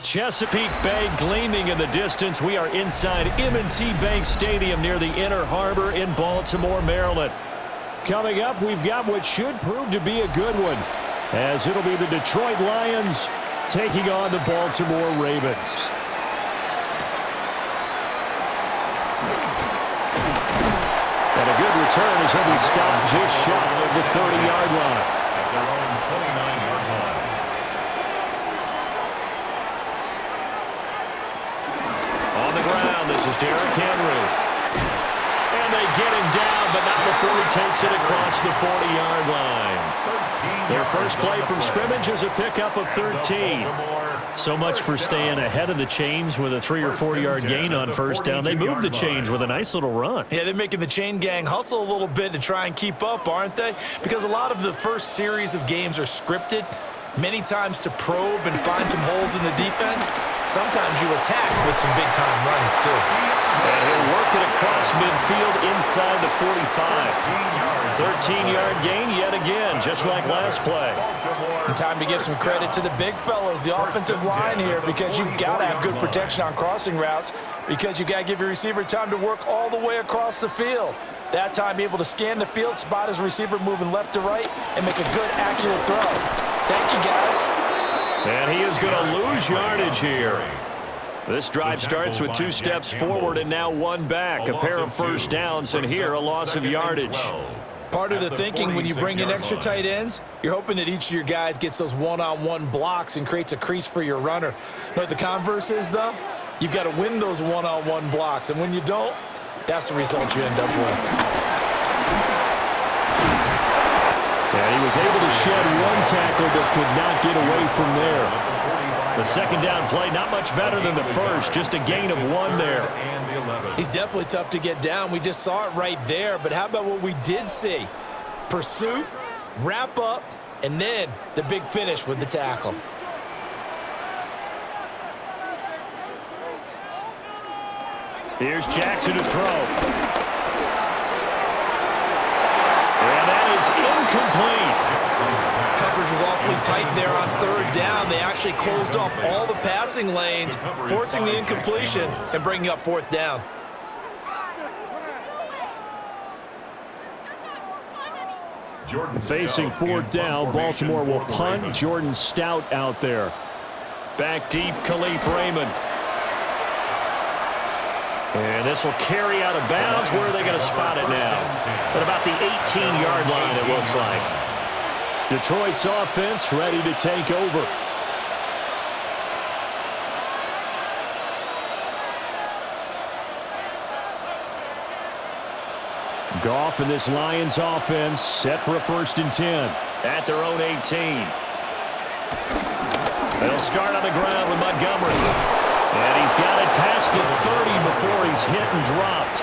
Chesapeake Bay gleaming in the distance. We are inside M&T Bank Stadium near the Inner Harbor in Baltimore, Maryland. Coming up, we've got what should prove to be a good one, as it'll be the Detroit Lions taking on the Baltimore Ravens. And a good return as he'll be stopped just shy of the 30-yard line. At their own 29-yard line. On the ground, this is Derrick Henry. And they get him down, but not before he takes it across the 40-yard line. Their first play from scrimmage is a pickup of 13. So much for staying ahead of the chains with a 3- or 4-yard gain on first down. They move the chains with a nice little run. Yeah, they're making the chain gang hustle a little bit to try and keep up, aren't they? Because a lot of the first series of games are scripted, many times to probe and find some holes in the defense. Sometimes you attack with some big-time runs, too. And he'll work it across midfield inside the 45. 13-yard gain yet again, just like last play. And time to give some credit to the big fellas, the offensive line here, because you've got to have good protection on crossing routes, because you've got to give your receiver time to work all the way across the field. That time, be able to scan the field, spot his receiver moving left to right, and make a good, accurate throw. Thank you, guys. And he is going to lose yardage here. This drive starts with 2 steps forward and now 1 back. A pair of first downs, and here a loss of yardage. Part of the thinking when you bring in extra tight ends, you're hoping that each of your guys gets those one-on-one blocks and creates a crease for your runner. You know what the converse is, though? You've got to win those one-on-one blocks, and when you don't, that's the result you end up with. And he was able to shed 1 tackle but could not get away from there. The second down play, not much better than the first, just a gain of 1 there. He's definitely tough to get down. We just saw it right there, but how about what we did see? Pursuit, wrap up, and then the big finish with the tackle. Here's Jackson to throw. And that is incomplete. Coverage was awfully tight there on 3rd down. They actually closed off all the passing lanes, forcing the incompletion and bringing up 4th down. Facing 4th down, Baltimore will punt. Jordan Stout out there. Back deep, Khalif Raymond. And this will carry out of bounds. Where are they going to spot it now? At about the 18-yard line, it looks like. Detroit's offense ready to take over. Goff and this Lions offense set for a 1st and 10 at their own 18. They'll start on the ground with Montgomery. And he's got it past the 30 before he's hit and dropped.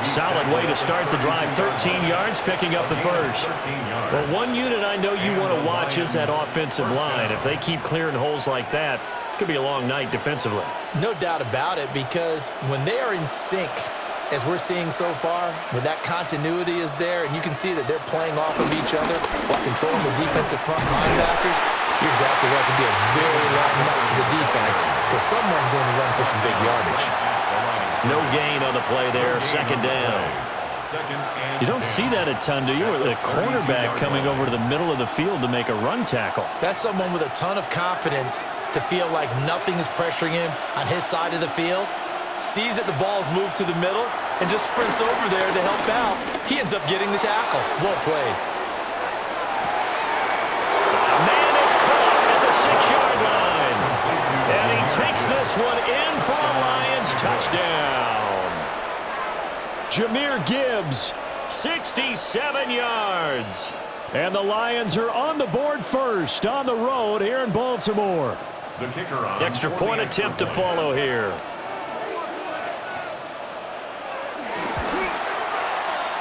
Solid way to start the drive. 13 yards, picking up the first. Well, one unit I know you want to watch is that offensive line. If they keep clearing holes like that, it could be a long night defensively. No doubt about it, because when they are in sync, as we're seeing so far, when that continuity is there, and you can see that they're playing off of each other while controlling the defensive front linebackers, you're exactly right. It could be a very long night for the defense, because someone's going to run for some big yardage. No gain on the play there, 2nd down. You don't see that a ton, do you? A cornerback coming over to the middle of the field to make a run tackle. That's someone with a ton of confidence to feel like nothing is pressuring him on his side of the field. Sees that the ball's moved to the middle and just sprints over there to help out. He ends up getting the tackle. Well played. Man, it's caught at the 6-yard line. And he takes this one in for a Lions touchdown. Jahmyr Gibbs, 67 yards. And the Lions are on the board first on the road here in Baltimore. The kicker on Extra point attempt to follow here.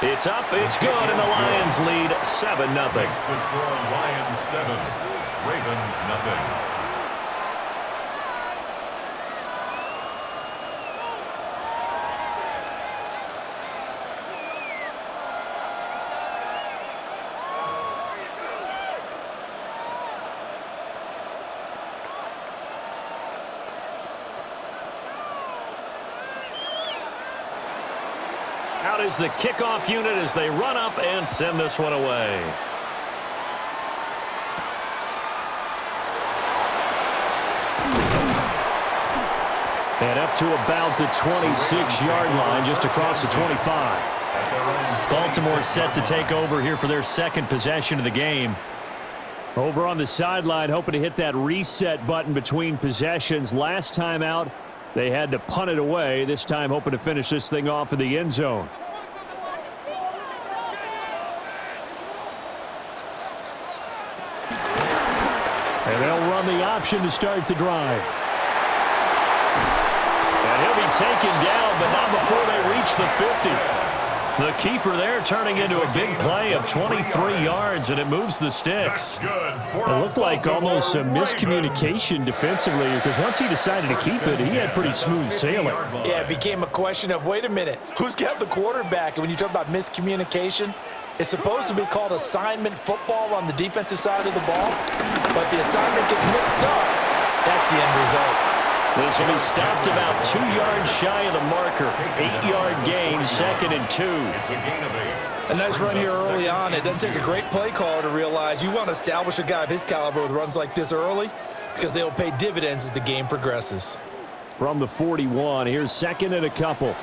It's up, it's good, and the Lions lead 7-0. The score, Lions 7, Ravens nothing. Out is the kickoff unit as they run up and send this one away. And up to about the 26-yard line, just across the 25. Baltimore set to take over here for their second possession of the game. Over on the sideline, hoping to hit that reset button between possessions. Last time out, they had to punt it away. This time, hoping to finish this thing off in the end zone. And they'll run the option to start the drive. And he'll be taken down, but not before they reach the 50. The keeper there turning into a big play of 23 yards, and it moves the sticks. It looked like almost a miscommunication defensively, because once he decided to keep it, he had pretty smooth sailing. Yeah, it became a question of, wait a minute, who's got the quarterback? And when you talk about miscommunication, it's supposed to be called assignment football on the defensive side of the ball, but the assignment gets mixed up. That's the end result. This will be stopped about 2 yards shy of the marker. 8-yard gain, 2nd and 2. It's a gain of 8. A nice run here early on. It doesn't take a great play caller to realize you want to establish a guy of his caliber with runs like this early, because they'll pay dividends as the game progresses. From the 41, here's 2nd and a couple.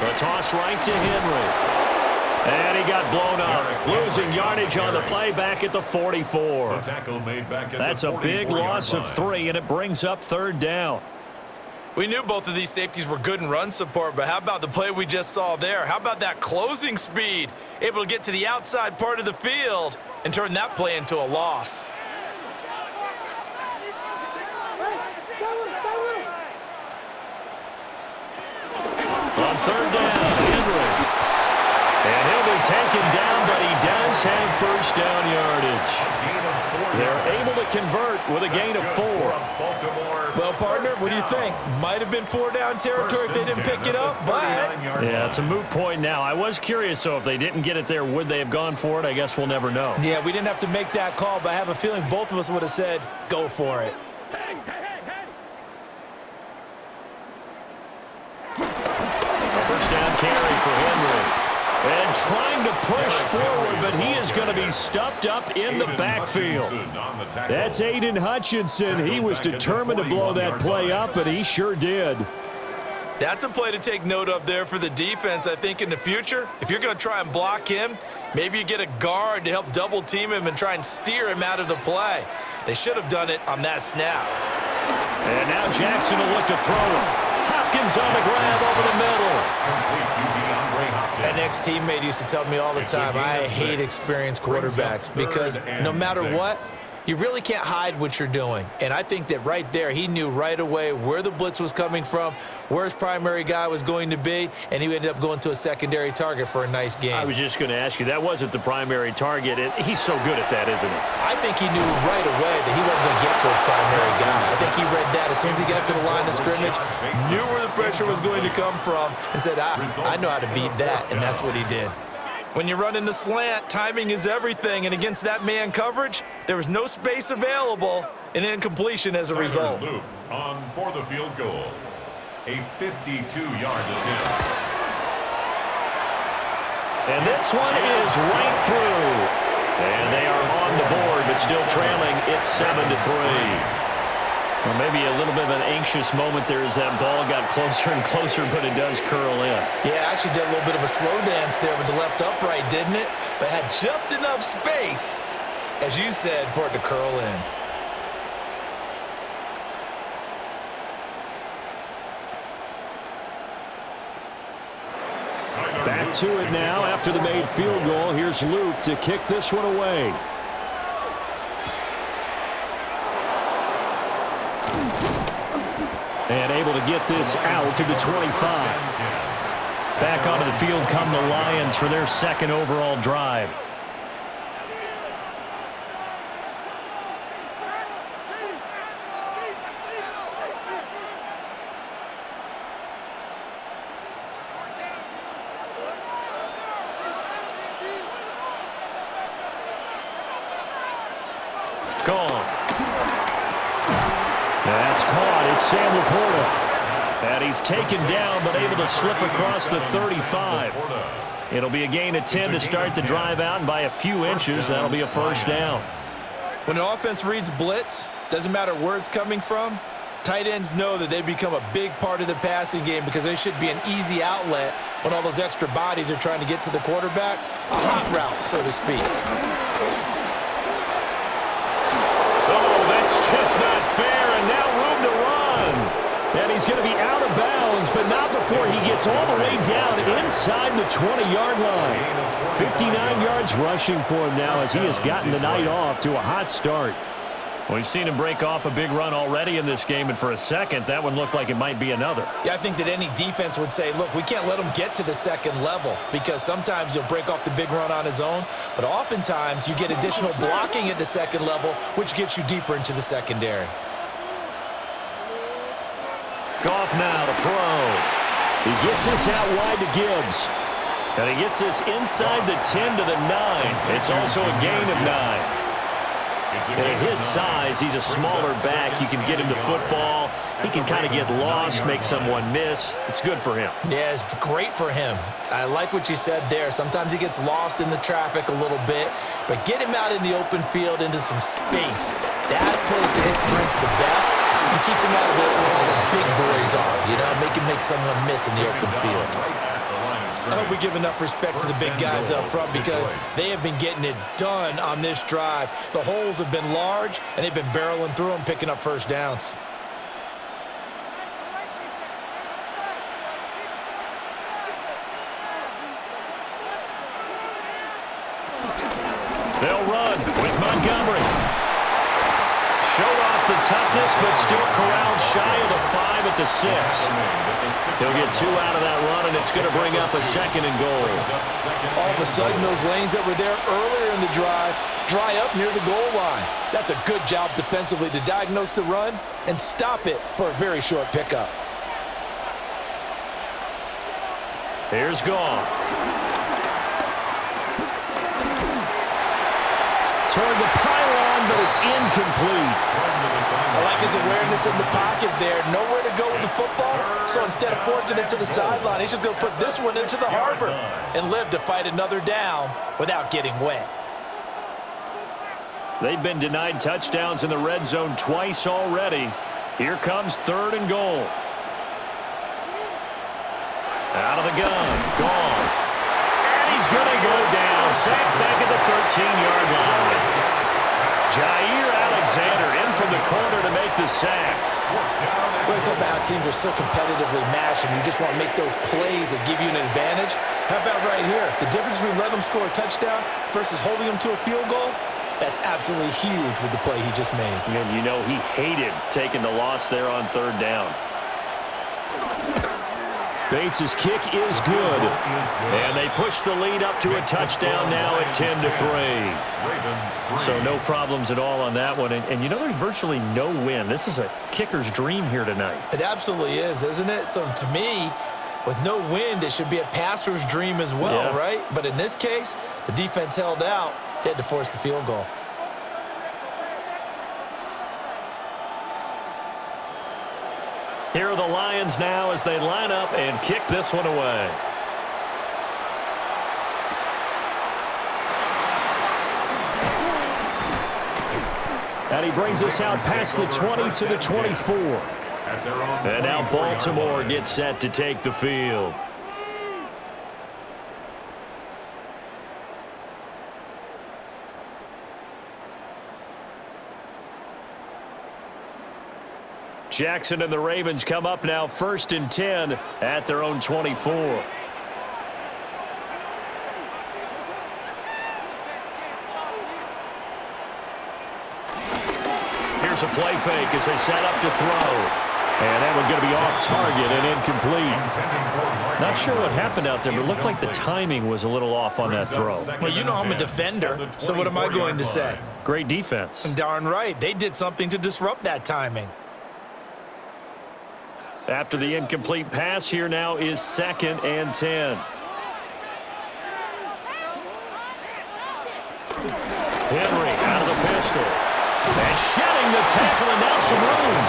The toss right to Henry. And he got blown up, losing yardage on the play back at the 44. That's a big loss of 3, and it brings up 3rd down. We knew both of these safeties were good in run support, but how about the play we just saw there? How about that closing speed? Able to get to the outside part of the field and turn that play into a loss. On 3rd down, Henry. And he'll be taken down, but he does have first down yardage. They're able to convert with a gain of 4. Well, partner, what do you think? Might have been 4-down territory if they didn't pick it up, but... Yeah, it's a moot point now. I was curious, so if they didn't get it there, would they have gone for it? I guess we'll never know. Yeah, we didn't have to make that call, but I have a feeling both of us would have said, go for it. First down carry for Henry. And trying to push forward, but he is going to be stuffed up in the backfield. That's Aiden Hutchinson. He was determined to blow that play up, and he sure did. That's a play to take note of there for the defense, I think, in the future. If you're going to try and block him, maybe you get a guard to help double team him and try and steer him out of the play. They should have done it on that snap. And now Jackson will look to throw it. Hopkins on the grab over the middle. An ex-teammate used to tell me all the time, I hate experienced quarterbacks because no matter what, you really can't hide what you're doing. And I think that right there, he knew right away where the blitz was coming from, where his primary guy was going to be, and he ended up going to a secondary target for a nice game. I was just going to ask you, that wasn't the primary target. He's so good at that, isn't he? I think he knew right away that he wasn't going to get to his primary guy. I think he read that as soon as he got to the line of scrimmage, knew where the pressure was going to come from, and said, I know how to beat that, and that's what he did. When you're running the slant, timing is everything, and against that man coverage, there was no space available, and incompletion as a result. On for the field goal, a 52-yard attempt. And this one is right through. And they are on the board, but still trailing. It's 7-3. Well, maybe a little bit of an anxious moment there as that ball got closer and closer, but it does curl in. Yeah, actually did a little bit of a slow dance there with the left upright, didn't it? But had just enough space, as you said, for it to curl in. Back to it now after the made field goal. Here's Luke to kick this one away. And able to get this out to the 25. Back onto the field come the Lions for their second overall drive. Gone. That's caught. It's Sam Laporta. And he's taken down, but able to slip across the 35. It'll be a gain of 10 to start the drive out, and by a few inches, that'll be a first down. When an offense reads blitz, doesn't matter where it's coming from, tight ends know that they become a big part of the passing game because they should be an easy outlet when all those extra bodies are trying to get to the quarterback. A hot route, so to speak. Oh, that's just not fair, and now room to run. And he's going to be out of bounds, but not before he gets all the way down inside the 20-yard line. 59 yards rushing for him now as he has gotten the night off to a hot start. We've seen him break off a big run already in this game, and for a second, that one looked like it might be another. Yeah, I think that any defense would say, look, we can't let him get to the second level because sometimes he'll break off the big run on his own, but oftentimes you get additional blocking at the second level, which gets you deeper into the secondary. Goff now to throw. He gets this out wide to Gibbs. And he gets this inside the 10 to the 9. It's also a gain of 9. And at his size, he's a smaller back. You can get him to football. He can kind of get lost, make someone miss. It's good for him. Yeah, it's great for him. I like what you said there. Sometimes he gets lost in the traffic a little bit, but get him out in the open field into some space. That plays to his strengths the best and keeps him out of it where all the big boys are, you know, make someone miss in the open field. I hope we give enough respect to the big guys up front because they have been getting it done on this drive. The holes have been large, and they've been barreling through them, picking up first downs. They'll run with Montgomery. Showed off the toughness, but still corralled shy of the 5 at the 6. He'll get 2 out of that run, and it's going to bring up a 2nd and goal. All of a sudden, those lanes that were there earlier in the drive dry up near the goal line. That's a good job defensively to diagnose the run and stop it for a very short pickup. Here's Goff. Toward the pylon, but it's incomplete. I like his awareness in the pocket there. Nowhere to go with the football, so instead of forcing it to the sideline, he's just going to put this one into the harbor and live to fight another down without getting wet. They've been denied touchdowns in the red zone twice already. Here comes 3rd and goal. Out of the gun, Goff. He's going to go down, sacked back at the 13-yard line. Jair Alexander in from the corner to make the sack. Well, it's about how teams are so competitively matched, and you just want to make those plays that give you an advantage. How about right here? The difference between letting them score a touchdown versus holding them to a field goal, that's absolutely huge with the play he just made. And you know he hated taking the loss there on 3rd down. Bates' kick is good. And they push the lead up to a touchdown now at 10-3. So no problems at all on that one. And you know there's virtually no win. This is a kicker's dream here tonight. It absolutely is, isn't it? So to me, with no wind, it should be a passer's dream as well, right? But in this case, the defense held out. They had to force the field goal. Here are the Lions now as they line up and kick this one away. And he brings us out past the 20 to the 24. And now Baltimore gets set to take the field. Jackson and the Ravens come up now 1st and 10 at their own 24. Here's a play fake as they set up to throw. And that one's going to be off target and incomplete. Not sure what happened out there, but it looked like the timing was a little off on that throw. Well, you know I'm a defender, so what am I going to say? Great defense. Darn right. They did something to disrupt that timing. After the incomplete pass, here now is 2nd and 10. Henry out of the pistol. And shedding the tackle, and now some room.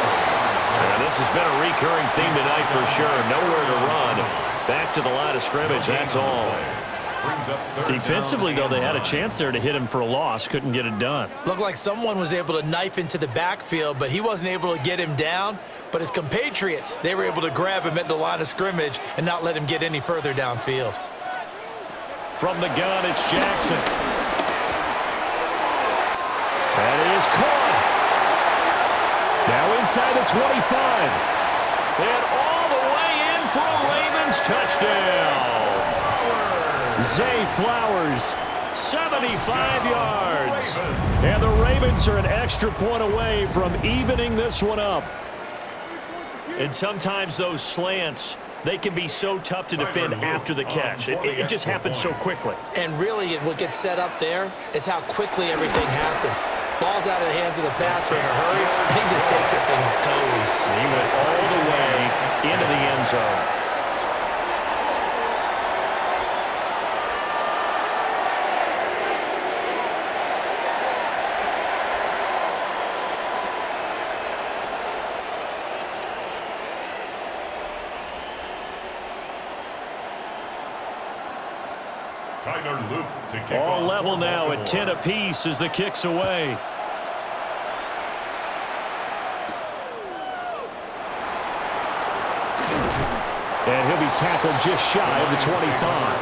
And this has been a recurring theme tonight for sure. Nowhere to run. Back to the line of scrimmage, that's all. Defensively, though, they had a chance there to hit him for a loss. Couldn't get it done. Looked like someone was able to knife into the backfield, but he wasn't able to get him down. But his compatriots, they were able to grab him at the line of scrimmage and not let him get any further downfield. From the gun, it's Jackson. That is caught. Now inside the 25. And all the way in for a Ravens touchdown. Zay Flowers, 75 yards. And the Ravens are an extra point away from evening this one up. And sometimes those slants, they can be so tough to defend after the catch. It just happens so quickly. And really, what gets set up there is how quickly everything happens. Ball's out of the hands of the passer in a hurry. He just takes it and goes. He went all the way into the end zone. All level now at 10 apiece as the kick's away. And he'll be tackled just shy of the 25.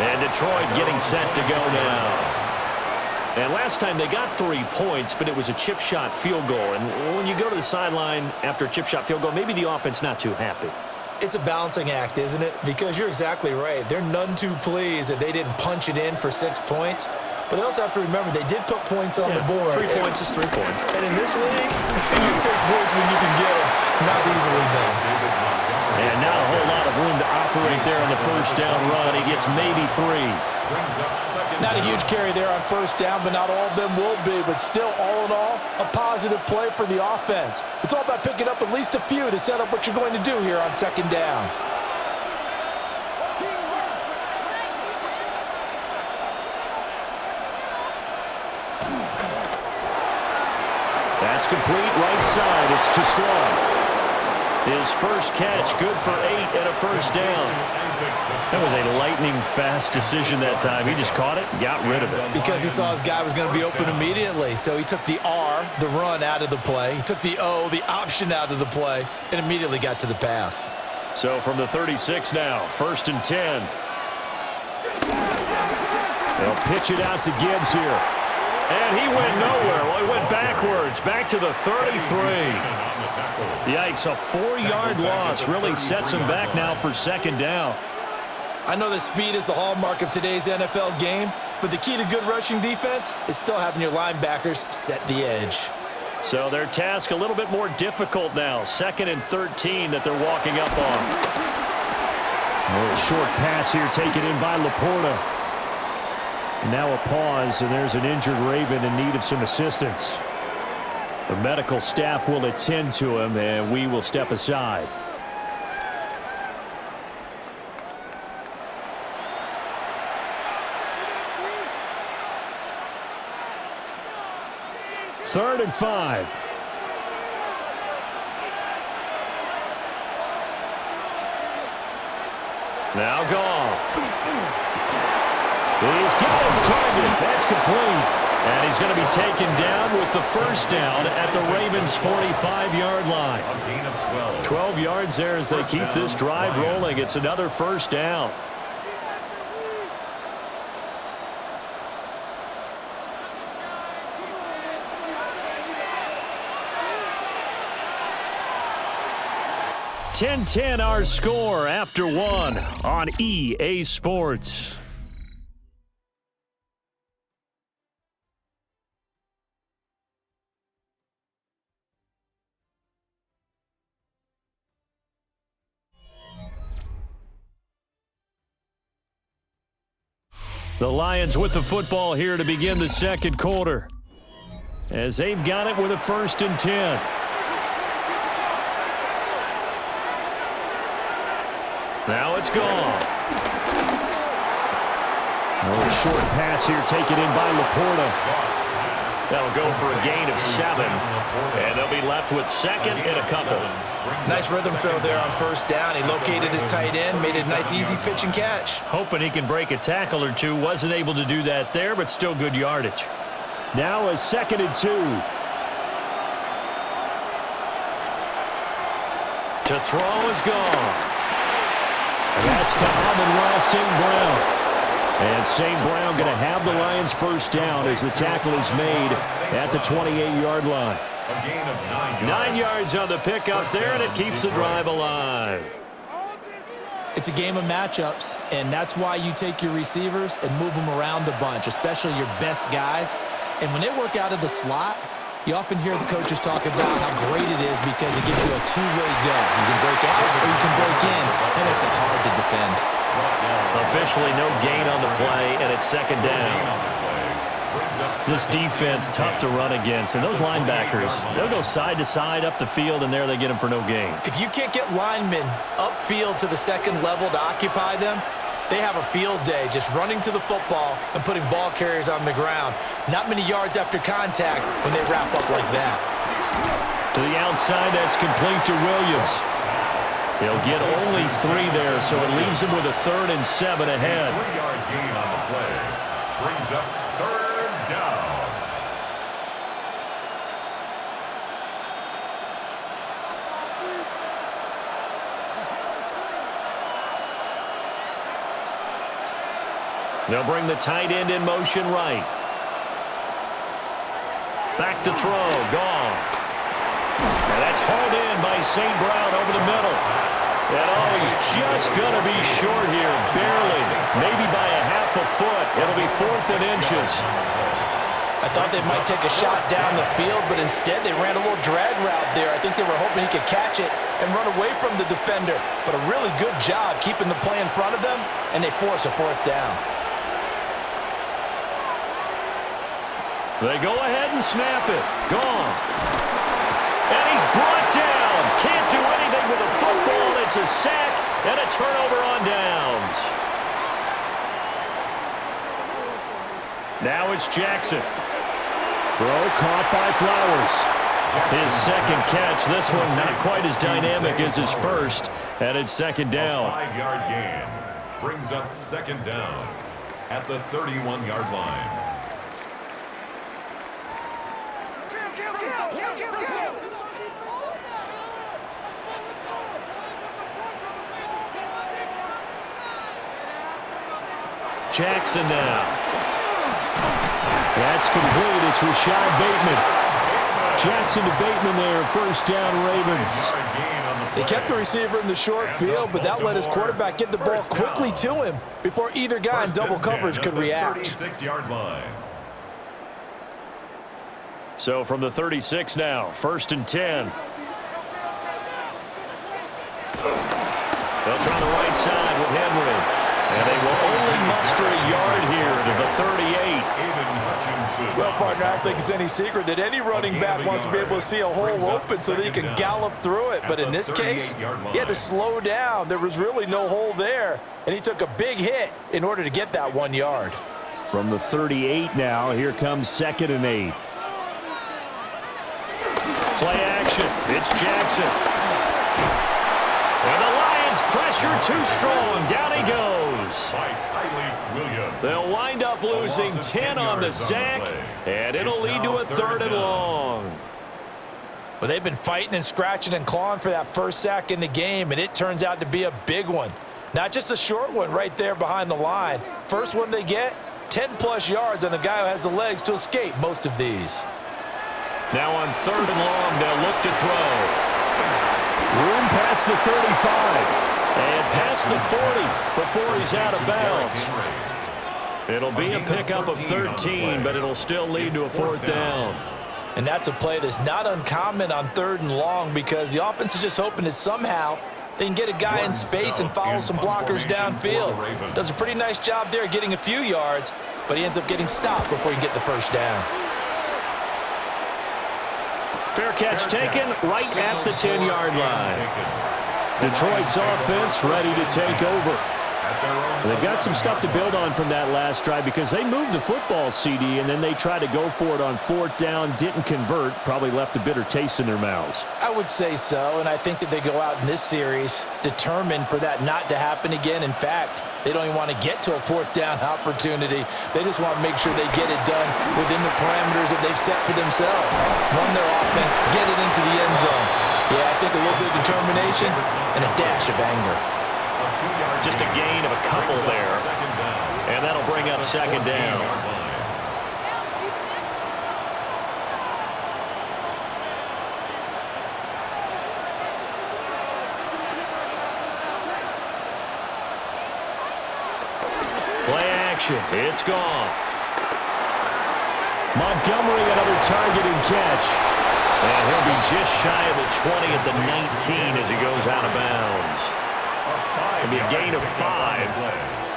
And Detroit getting set to go now. And last time they got 3 points, but it was a chip shot field goal. And when you go to the sideline after a chip shot field goal, maybe the offense not too happy. It's a balancing act, isn't it? Because you're exactly right. They're none too pleased that they didn't punch it in for 6 points. But they also have to remember they did put points on the board. 3 points is 3 points. And in this league, you take points when you can get them. Not easily done. And not a whole lot of room to operate there on the first down run. He gets maybe 3. Not a huge carry there on first down, but not all of them will be. But still, all in all, a positive play for the offense. It's all about picking up at least a few to set up what you're going to do here on second down. That's complete right side. It's to Sloan. His first catch, good for 8 and a first down. That was a lightning-fast decision that time. He just caught it and got rid of it. Because he saw his guy was going to be open immediately. So he took the R, the run, out of the play. He took the O, the option, out of the play, and immediately got to the pass. So from the 36 now, 1st and 10. They'll pitch it out to Gibbs here. And he went nowhere. Well, he went backwards, back to the 33. Yikes, a 4-yard loss really sets him back now for second down. I know that speed is the hallmark of today's NFL game, but the key to good rushing defense is still having your linebackers set the edge. So their task a little bit more difficult now. 2nd and 13 that they're walking up on. A short pass here taken in by Laporta. Now a pause, and there's an injured Raven in need of some assistance. The medical staff will attend to him, and we will step aside. Third and 5. Now Goff. He's got his target. That's complete. And he's going to be taken down with the first down at the Ravens' 45-yard line. 12 yards there as they keep this drive rolling. It's another first down. (10-10) our score after 1 on EA Sports. The Lions with the football here to begin the second quarter, as they've got it with a 1st and 10. Now it's Goff. A short pass here taken in by Laporta. That'll go for a gain of 7, and they'll be left with second and a couple. Nice rhythm throw there on first down. He located his tight end, made a nice easy pitch and catch. Hoping he can break a tackle or two. Wasn't able to do that there, but still good yardage. Now a 2nd and 2. To throw is gone. And that's to Amon-Ra St. Brown. And St. Brown going to have the Lions first down as the tackle is made at the 28-yard line. A gain of 9 yards. 9 yards on the pickup there, and it keeps the drive alive. It's a game of matchups, and that's why you take your receivers and move them around a bunch, especially your best guys. And when they work out of the slot, you often hear the coaches talk about how great it is because it gives you a two-way go. You can break out or you can break in. That makes it hard to defend. Officially no gain on the play, and it's 2nd down. This defense tough to run against, and those linebackers, they'll go side to side up the field, and there they get them for no gain. If you can't get linemen upfield to the second level to occupy them, they have a field day just running to the football and putting ball carriers on the ground. Not many yards after contact when they wrap up like that. To the outside, that's complete to Williams. He'll get only 3 there, so it leaves him with a 3rd and 7 ahead. 3-yard gain on the play. Brings up 3rd down. They'll bring the tight end in motion right. Back to throw, Goff. And that's hauled in by St. Brown over the middle. And he's just going to be short here, barely, maybe by a half a foot. It'll be 4th and inches. I thought they might take a shot down the field, but instead they ran a little drag route there. I think they were hoping he could catch it and run away from the defender. But a really good job keeping the play in front of them, and they force a 4th down. They go ahead and snap it. Gone. And he's brought down. Can't do anything with the football. It's a sack and a turnover on downs. Now it's Jackson. Throw caught by Flowers. His 2nd catch. This one not quite as dynamic as his first. And it's 2nd down. A 5-yard gain. Brings up 2nd down at the 31-yard line. Jackson now. That's complete. It's Rashad Bateman. Jackson to Bateman there. 1st down, Ravens. They kept the receiver in the short field, but that let his quarterback get the ball quickly to him before either guy in double coverage could react. 36-yard line. So from the 36 now, 1st and 10. They'll try the right side with Henry. And they will only muster a yard here to the 38. Well, partner, I don't think it's any secret that any running back wants to be able to see a hole open so that he can gallop through it. But in this case, he had to slow down. There was really no hole there, and he took a big hit in order to get that 1 yard. From the 38 now, here comes 2nd and 8. Play action. It's Jackson. And the Lions pressure too strong. Down he goes. They'll wind up losing 10 on the sack, and it'll lead to a 3rd and long. Well, they've been fighting and scratching and clawing for that first sack in the game, and it turns out to be a big one. Not just a short one right there behind the line. First one they get, 10-plus yards on a guy who has the legs to escape most of these. Now on 3rd and long, they'll look to throw. Room past the 35. And past the 40 before he's out of bounds. It'll be a pickup of 13, but it'll still lead to a 4th down. And that's a play that's not uncommon on 3rd and long because the offense is just hoping that somehow they can get a guy in space and follow some blockers downfield. Does a pretty nice job there getting a few yards, but he ends up getting stopped before he can get the 1st down. Fair catch taken right at the 10-yard line. Detroit's offense ready to take over. They've got some stuff to build on from that last drive because they moved the football, CD, and then they tried to go for it on 4th down, didn't convert, probably left a bitter taste in their mouths. I would say so, and I think that they go out in this series determined for that not to happen again. In fact, they don't even want to get to a 4th down opportunity. They just want to make sure they get it done within the parameters that they've set for themselves. Run their offense, get it into the end zone. Yeah, I think a little bit of determination and a dash of anger. Just a gain of a couple there. And that'll bring up 2nd down. Play action. It's Goff. Montgomery, another target and catch. And he'll be just shy of the 20 at the 19 as he goes out of bounds. It'll be a gain of 5.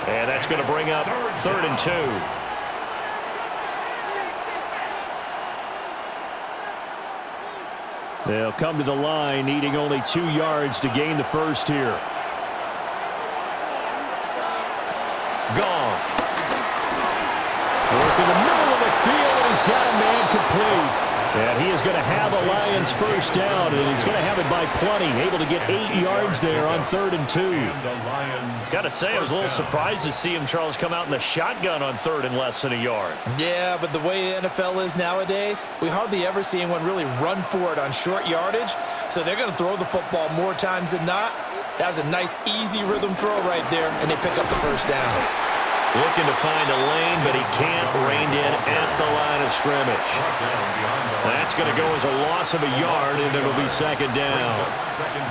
And that's going to bring up 3rd and 2. They'll come to the line, needing only 2 yards to gain the first here. Goff. Work in the middle of the field, and he's got a man complete. And he is going to have a Lions first down, and he's going to have it by plenty. Able to get 8 yards there on 3rd and 2. Got to say, I was a little surprised to see him, Charles, come out in the shotgun on 3rd and less than a yard. Yeah, but the way the NFL is nowadays, we hardly ever see anyone really run for it on short yardage. So they're going to throw the football more times than not. That was a nice, easy rhythm throw right there, and they pick up the first down. Looking to find a lane, but he can't rein in at the line of scrimmage. That's going to go as a loss of a yard, and it'll be 2nd down.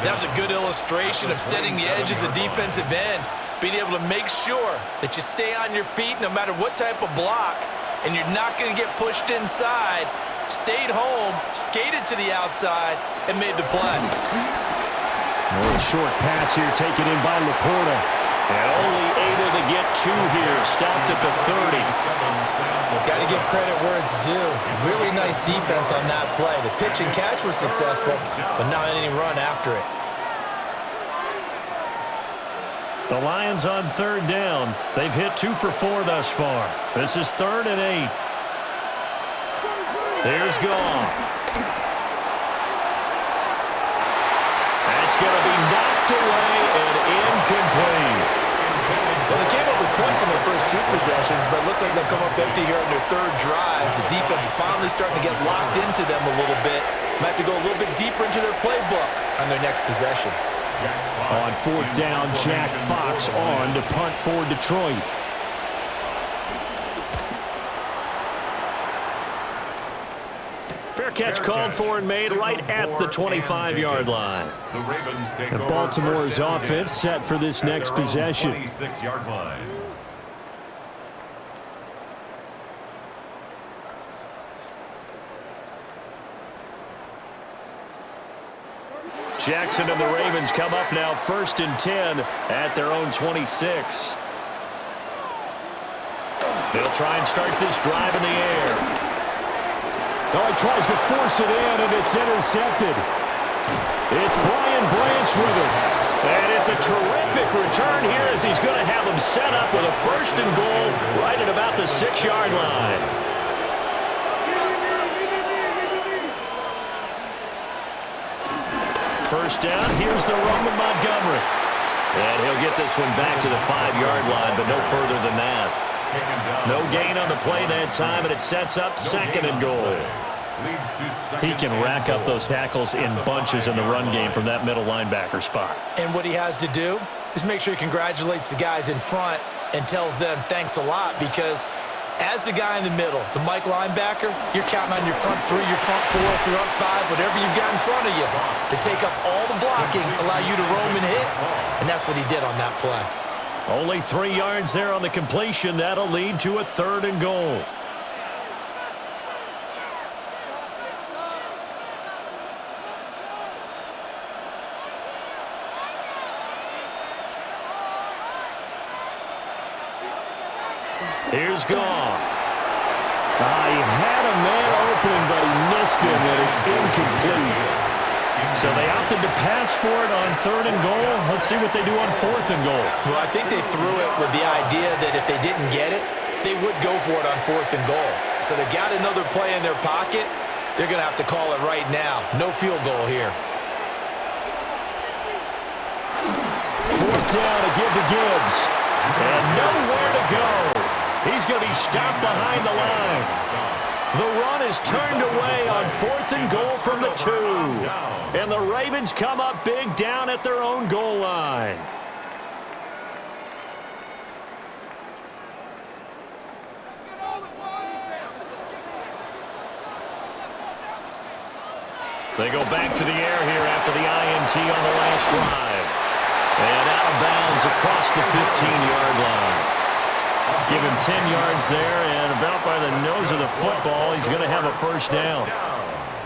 That was a good illustration of setting the edge as a defensive end, being able to make sure that you stay on your feet no matter what type of block, and you're not going to get pushed inside. Stayed home, skated to the outside, and made the play. A short pass here taken in by Laporta. And only able to get 2 here. Stopped at the 30. Got to give credit where it's due. Really nice defense on that play. The pitch and catch was successful, but not any run after it. The Lions on 3rd down. They've hit 2 for 4 thus far. This is 3rd and 8. There's Goff. That's going to be knocked away and incomplete. Well, they came up with points in their first 2 possessions, but it looks like they'll come up empty here on their 3rd drive. The defense finally starting to get locked into them a little bit. Might have to go a little bit deeper into their playbook on their next possession. On 4th down, Jack Fox on to punt for Detroit. Fair catch called for and made right at the 25-yard line. And Baltimore's offense set for this next possession. 26-yard line. Jackson and the Ravens come up now 1st and 10 at their own 26. They'll try and start this drive in the air. Oh, he tries to force it in, and it's intercepted. It's Brian Branch with it. And it's a terrific return here as he's going to have them set up with a 1st and goal right at about the 6-yard line. First down, here's the run with Montgomery. And he'll get this one back to the 5-yard line, but no further than that. No gain on the play that time, and it sets up 2nd and goal. He can rack up those tackles in bunches in the run game from that middle linebacker spot. And what he has to do is make sure he congratulates the guys in front and tells them thanks a lot, because as the guy in the middle, the Mike linebacker, you're counting on your front 3, your front 4, your front 5, whatever you've got in front of you to take up all the blocking, allow you to roam and hit. And that's what he did on that play. Only 3 yards there on the completion. That'll lead to a 3rd and goal. Here's Goff. He had a man open, but he missed him, and it's incomplete. So they opted to pass for it on 3rd and goal. Let's see what they do on 4th and goal. Well, I think they threw it with the idea that if they didn't get it, they would go for it on 4th and goal. So they've got another play in their pocket. They're going to have to call it right now. No field goal here. 4th down to give to Gibbs. And nowhere to go. He's going to be stopped behind the line. The run is turned away on 4th and goal from the 2. And the Ravens come up big down at their own goal line. They go back to the air here after the INT on the last drive. And out of bounds across the 15-yard line. Give him 10 yards there, and about by the nose of the football, he's going to have a first down.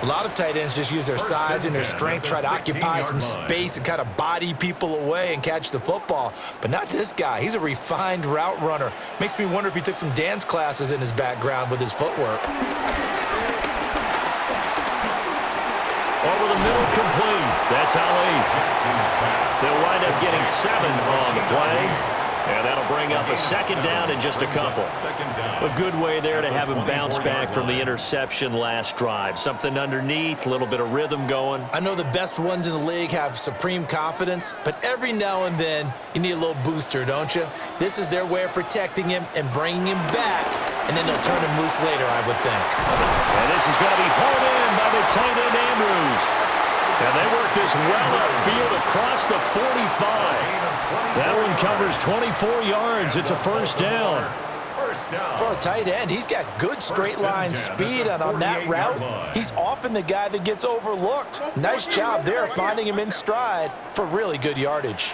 A lot of tight ends just use their size and their strength, try to occupy some space and kind of body people away and catch the football. But not this guy. He's a refined route runner. Makes me wonder if he took some dance classes in his background with his footwork. Over the middle, complete. That's Ali. They'll wind up getting 7 on the play. And that'll bring up a 2nd down in just a couple. A good way there to have him bounce back from the interception last drive. Something underneath, a little bit of rhythm going. I know the best ones in the league have supreme confidence, but every now and then you need a little booster, don't you? This is their way of protecting him and bringing him back, and then they'll turn him loose later, I would think. And this is going to be hauled in by the tight end Andrews. And they work this well upfield across the 45. That one covers 24 yards. It's a first down. For a tight end, he's got good straight line speed, and on that route, he's often the guy that gets overlooked. Nice job there finding him in stride for really good yardage.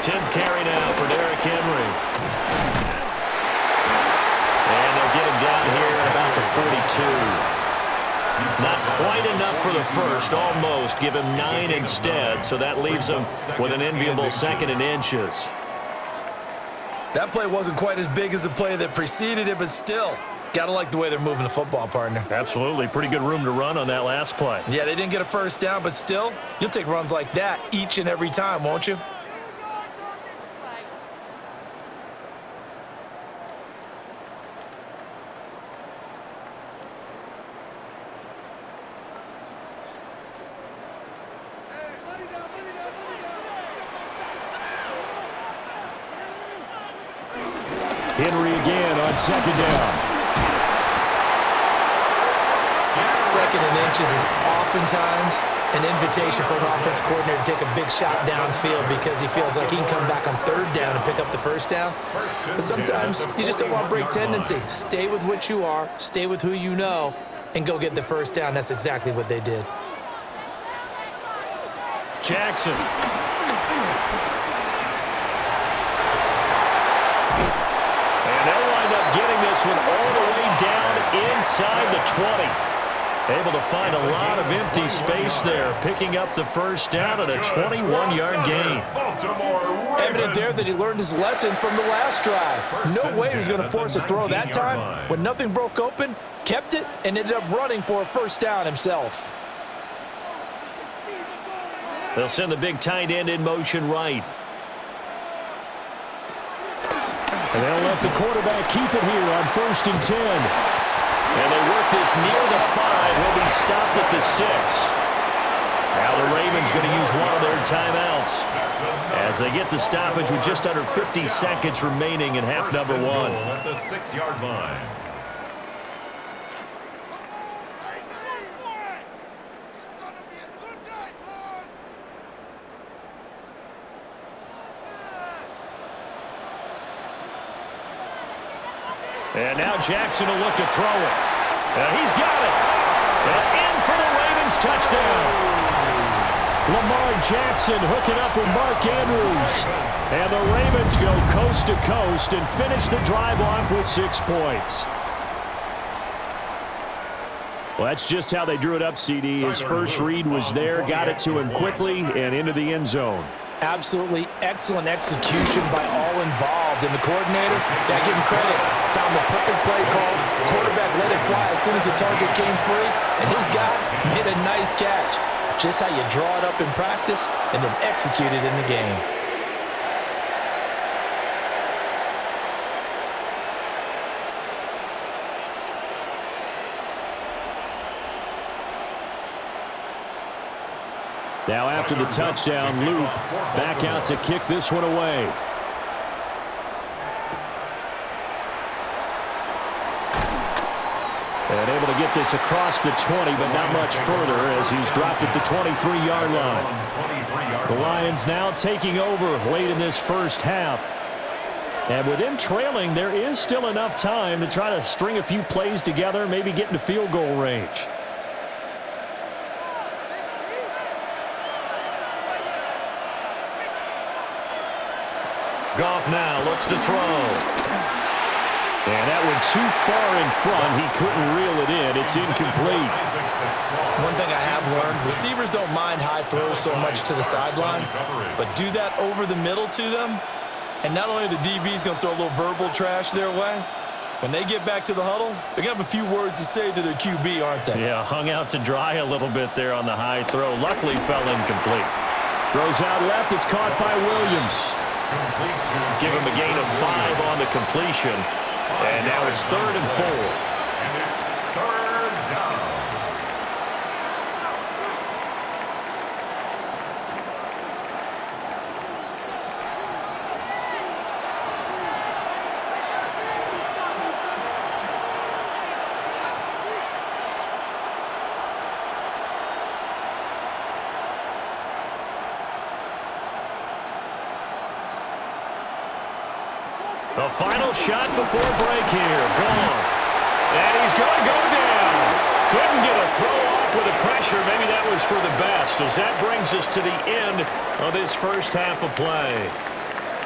Tenth carry now for Derrick Henry. And they'll get him down here at about the 42. Not quite enough for the first, almost. Give him 9 instead, so that leaves him with an enviable 2nd and inches. That play wasn't quite as big as the play that preceded it, but still, got to like the way they're moving the football, partner. Absolutely. Pretty good room to run on that last play. Yeah, they didn't get a first down, but still, you'll take runs like that each and every time, won't you? Henry again on 2nd down. 2nd and inches is oftentimes an invitation for an offense coordinator to take a big shot downfield because he feels like he can come back on 3rd down and pick up the first down. But sometimes you just don't want to break tendency. Stay with what you are, stay with who you know, and go get the first down. That's exactly what they did. Jackson. They'll wind up getting this one all the way down inside the 20. Able to find a lot of empty space there, picking up the first down at a 21-yard gain. Evident there that he learned his lesson from the last drive. No way he was going to force a throw that time. When nothing broke open, kept it, and ended up running for a first down himself. They'll send the big tight end in motion right. And they'll let the quarterback keep it here on 1st and 10. And they work this near the 5. He'll be stopped at the 6. Now the Ravens going to use one of their timeouts as they get the stoppage with just under 50 seconds remaining in half number 1. At the 6-yard line. And now Jackson will look to throw it. And he's got it. And in for the Ravens touchdown. Lamar Jackson hooking up with Mark Andrews. And the Ravens go coast to coast and finish the drive off with 6 points. Well, that's just how they drew it up, CD. His first read was there, got it to him quickly and into the end zone. Absolutely excellent execution by all involved. And the coordinator, gotta give him credit, found the perfect play call. Quarterback let it fly as soon as the target came free, and his guy made a nice catch. Just how you draw it up in practice and then execute it in the game. Now after the touchdown, Luke back out to kick this one away. And able to get this across the 20, but not much further as he's dropped at the 23-yard line. The Lions now taking over late in this first half. And with them trailing, there is still enough time to try to string a few plays together, maybe get into field goal range. Goff now looks to throw. And that one too far in front. He couldn't reel it in. It's incomplete. One thing I have learned, receivers don't mind high throws so much to the sideline, but do that over the middle to them, and not only are the DBs going to throw a little verbal trash their way, when they get back to the huddle, they're going to have a few words to say to their QB, aren't they? Yeah, hung out to dry a little bit there on the high throw. Luckily fell incomplete. Throws out left. It's caught by Williams. Give him a gain of 5 on the completion. And now it's 3rd and 4. And it's 3rd down. The final shot before break here. Goff. And he's going to go down. Couldn't get a throw off with the pressure. Maybe that was for the best, as that brings us to the end of this first half of play.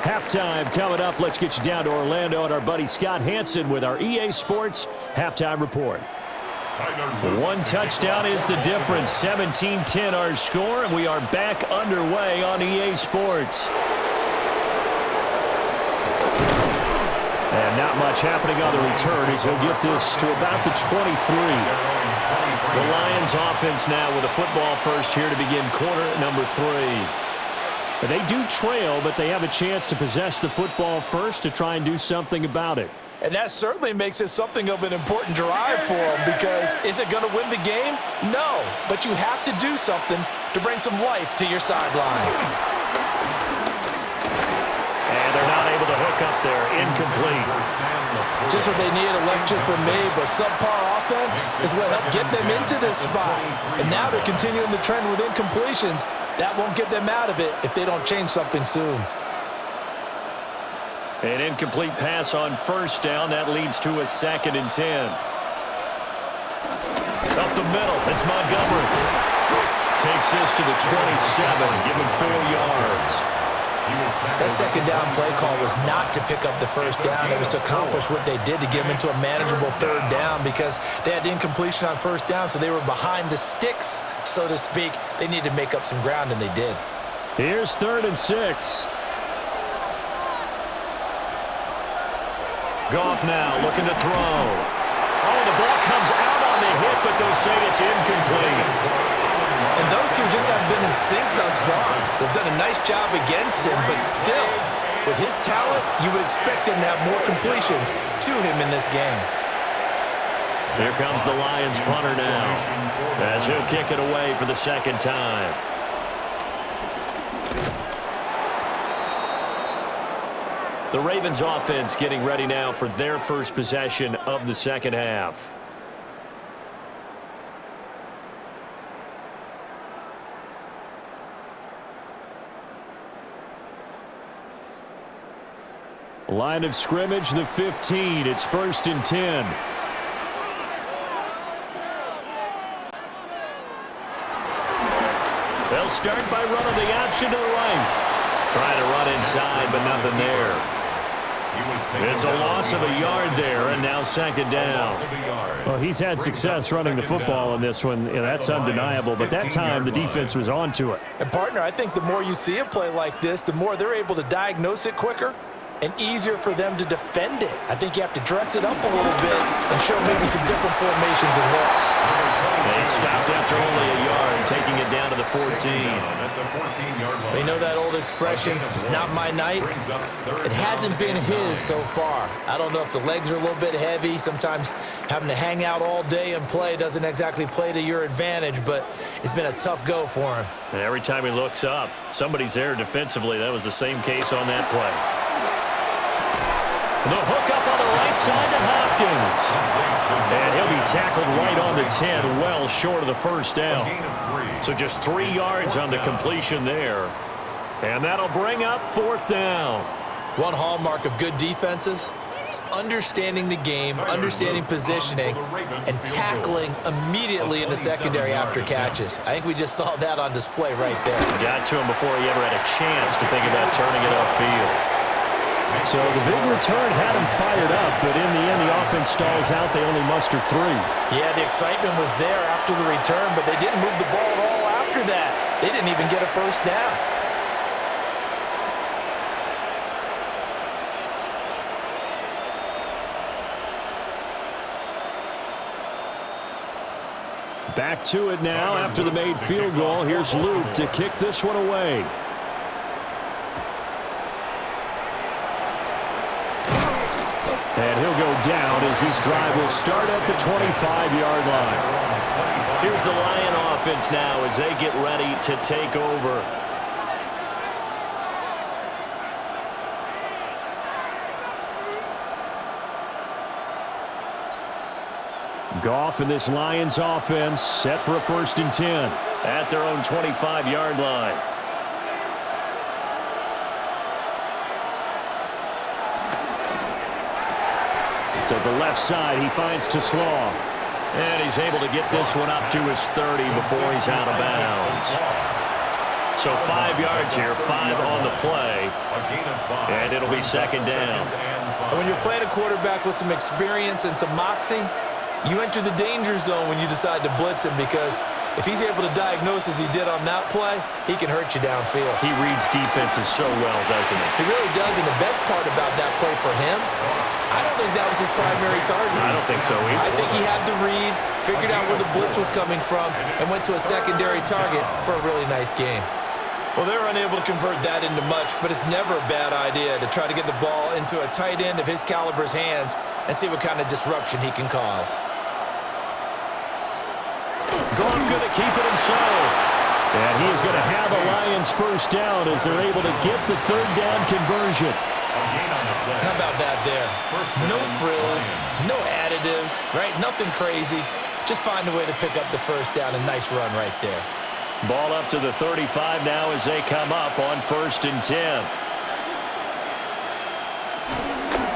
Halftime coming up. Let's get you down to Orlando and our buddy Scott Hansen with our EA Sports Halftime Report. One touchdown is the difference. 17-10 our score, and we are back underway on EA Sports. And not much happening on the return as he'll get this to about the 23. The Lions offense now with a football first here to begin quarter number 3. They do trail, but they have a chance to possess the football first to try and do something about it. And that certainly makes it something of an important drive for them, because is it going to win the game? No, but you have to do something to bring some life to your sideline. And they're not able to hook up there. Incomplete. Just what they need, a lecture from me, but subpar offense is what helped get them into this spot. And now they're continuing the trend with incompletions. That won't get them out of it if they don't change something soon. An incomplete pass on first down. That leads to a 2nd and 10. Up the middle. It's Montgomery. Takes this to the 27. Give him 4 yards. That second down play call was not to pick up the first down. It was to accomplish what they did, to get them into a manageable 3rd down, because they had incompletion on first down, so they were behind the sticks, so to speak. They needed to make up some ground, and they did. Here's 3rd and 6. Goff now looking to throw. Oh, the ball comes out on the hit, but they'll say it's incomplete. And those two just haven't been in sync thus far. They've done a nice job against him, but still, with his talent, you would expect him to have more completions to him in this game. Here comes the Lions punter now, as he'll kick it away for the 2nd time. The Ravens offense getting ready now for their first possession of the second half. Line of scrimmage, the 15. It's 1st and 10. They'll start by running the option to the right. Trying to run inside, but nothing there. It's a loss of a yard there, and now second down. Well, he's had success running the football in this one, and that's undeniable. But that time, the defense was onto it. And, partner, I think the more you see a play like this, the more they're able to diagnose it quicker and easier for them to defend it. I think you have to dress it up a little bit and show maybe some different formations and looks. They stopped after only a yard, taking it down to the 14. You know that old expression, it's not my night? It hasn't been his so far. I don't know if the legs are a little bit heavy. Sometimes having to hang out all day and play doesn't exactly play to your advantage, but it's been a tough go for him. And every time he looks up, somebody's there defensively. That was the same case on that play. The hook up on the right side to Hopkins. And he'll be tackled right on the 10, well short of the first down. So just 3 yards on the completion there. And that'll bring up fourth down. One hallmark of good defenses is understanding the game, understanding positioning, and tackling immediately in the secondary after catches. I think we just saw that on display right there. Got to him before he ever had a chance to think about turning it upfield. So the big return had him fired up, but in the end, the offense stalls out. They only muster 3. Yeah, the excitement was there after the return, but they didn't move the ball at all after that. They didn't even get a first down. Back to it now after the made field goal. Here's Luke to kick this one away. And he'll go down as this drive will start at the 25-yard line. Here's the Lion offense now as they get ready to take over. Goff and this Lions offense set for a 1st and 10. At their own 25-yard line. To the left side, he finds Slaw. And he's able to get this one up to his 30 before he's out of bounds. So 5 yards here, 5 on the play. And it'll be second down. And when you're playing a quarterback with some experience and some moxie, you enter the danger zone when you decide to blitz him, because if he's able to diagnose as he did on that play, he can hurt you downfield. He reads defenses so well, doesn't he? He really does, and the best part about that play for him, I don't think that was his primary target. I don't think so either. I think he had the read, figured out where the blitz was coming from, and went to a secondary target for a really nice game. Well, they were unable to convert that into much, but it's never a bad idea to try to get the ball into a tight end of his caliber's hands and see what kind of disruption he can cause. Goff going to keep it himself. And he is going to have a Lions first down as they're able to get the 3rd down conversion. How about that there? No frills, no additives, right? Nothing crazy. Just find a way to pick up the first down. A nice run right there. Ball up to the 35 now as they come up on 1st and 10.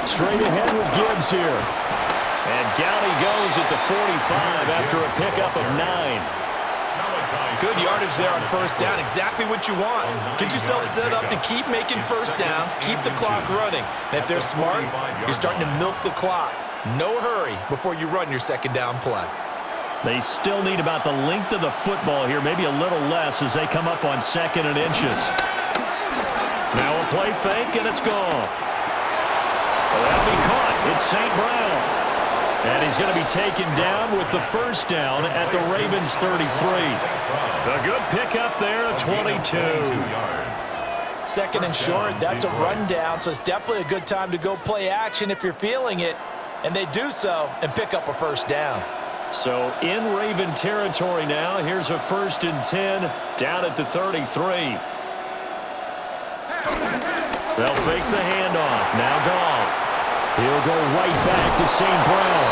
Straight ahead with Gibbs here. And down he goes at the 45 after a pickup of 9. Good yardage there on first down. Exactly what you want. Get yourself set up to keep making first downs, keep the clock running. And if they're smart, you're starting to milk the clock. No hurry before you run your second down play. They still need about the length of the football here, maybe a little less as they come up on 2nd and inches. Now a play fake, and it's gone. Well, that'll be caught. It's St. Brown. And he's going to be taken down with the first down at the Ravens 33. A good pickup there at 22. 2nd and short, that's a rundown, so it's definitely a good time to go play action if you're feeling it. And they do so and pick up a first down. So in Raven territory now, here's a 1st and 10 down at the 33. They'll fake the handoff. Now Goff. He'll go right back to St. Brown.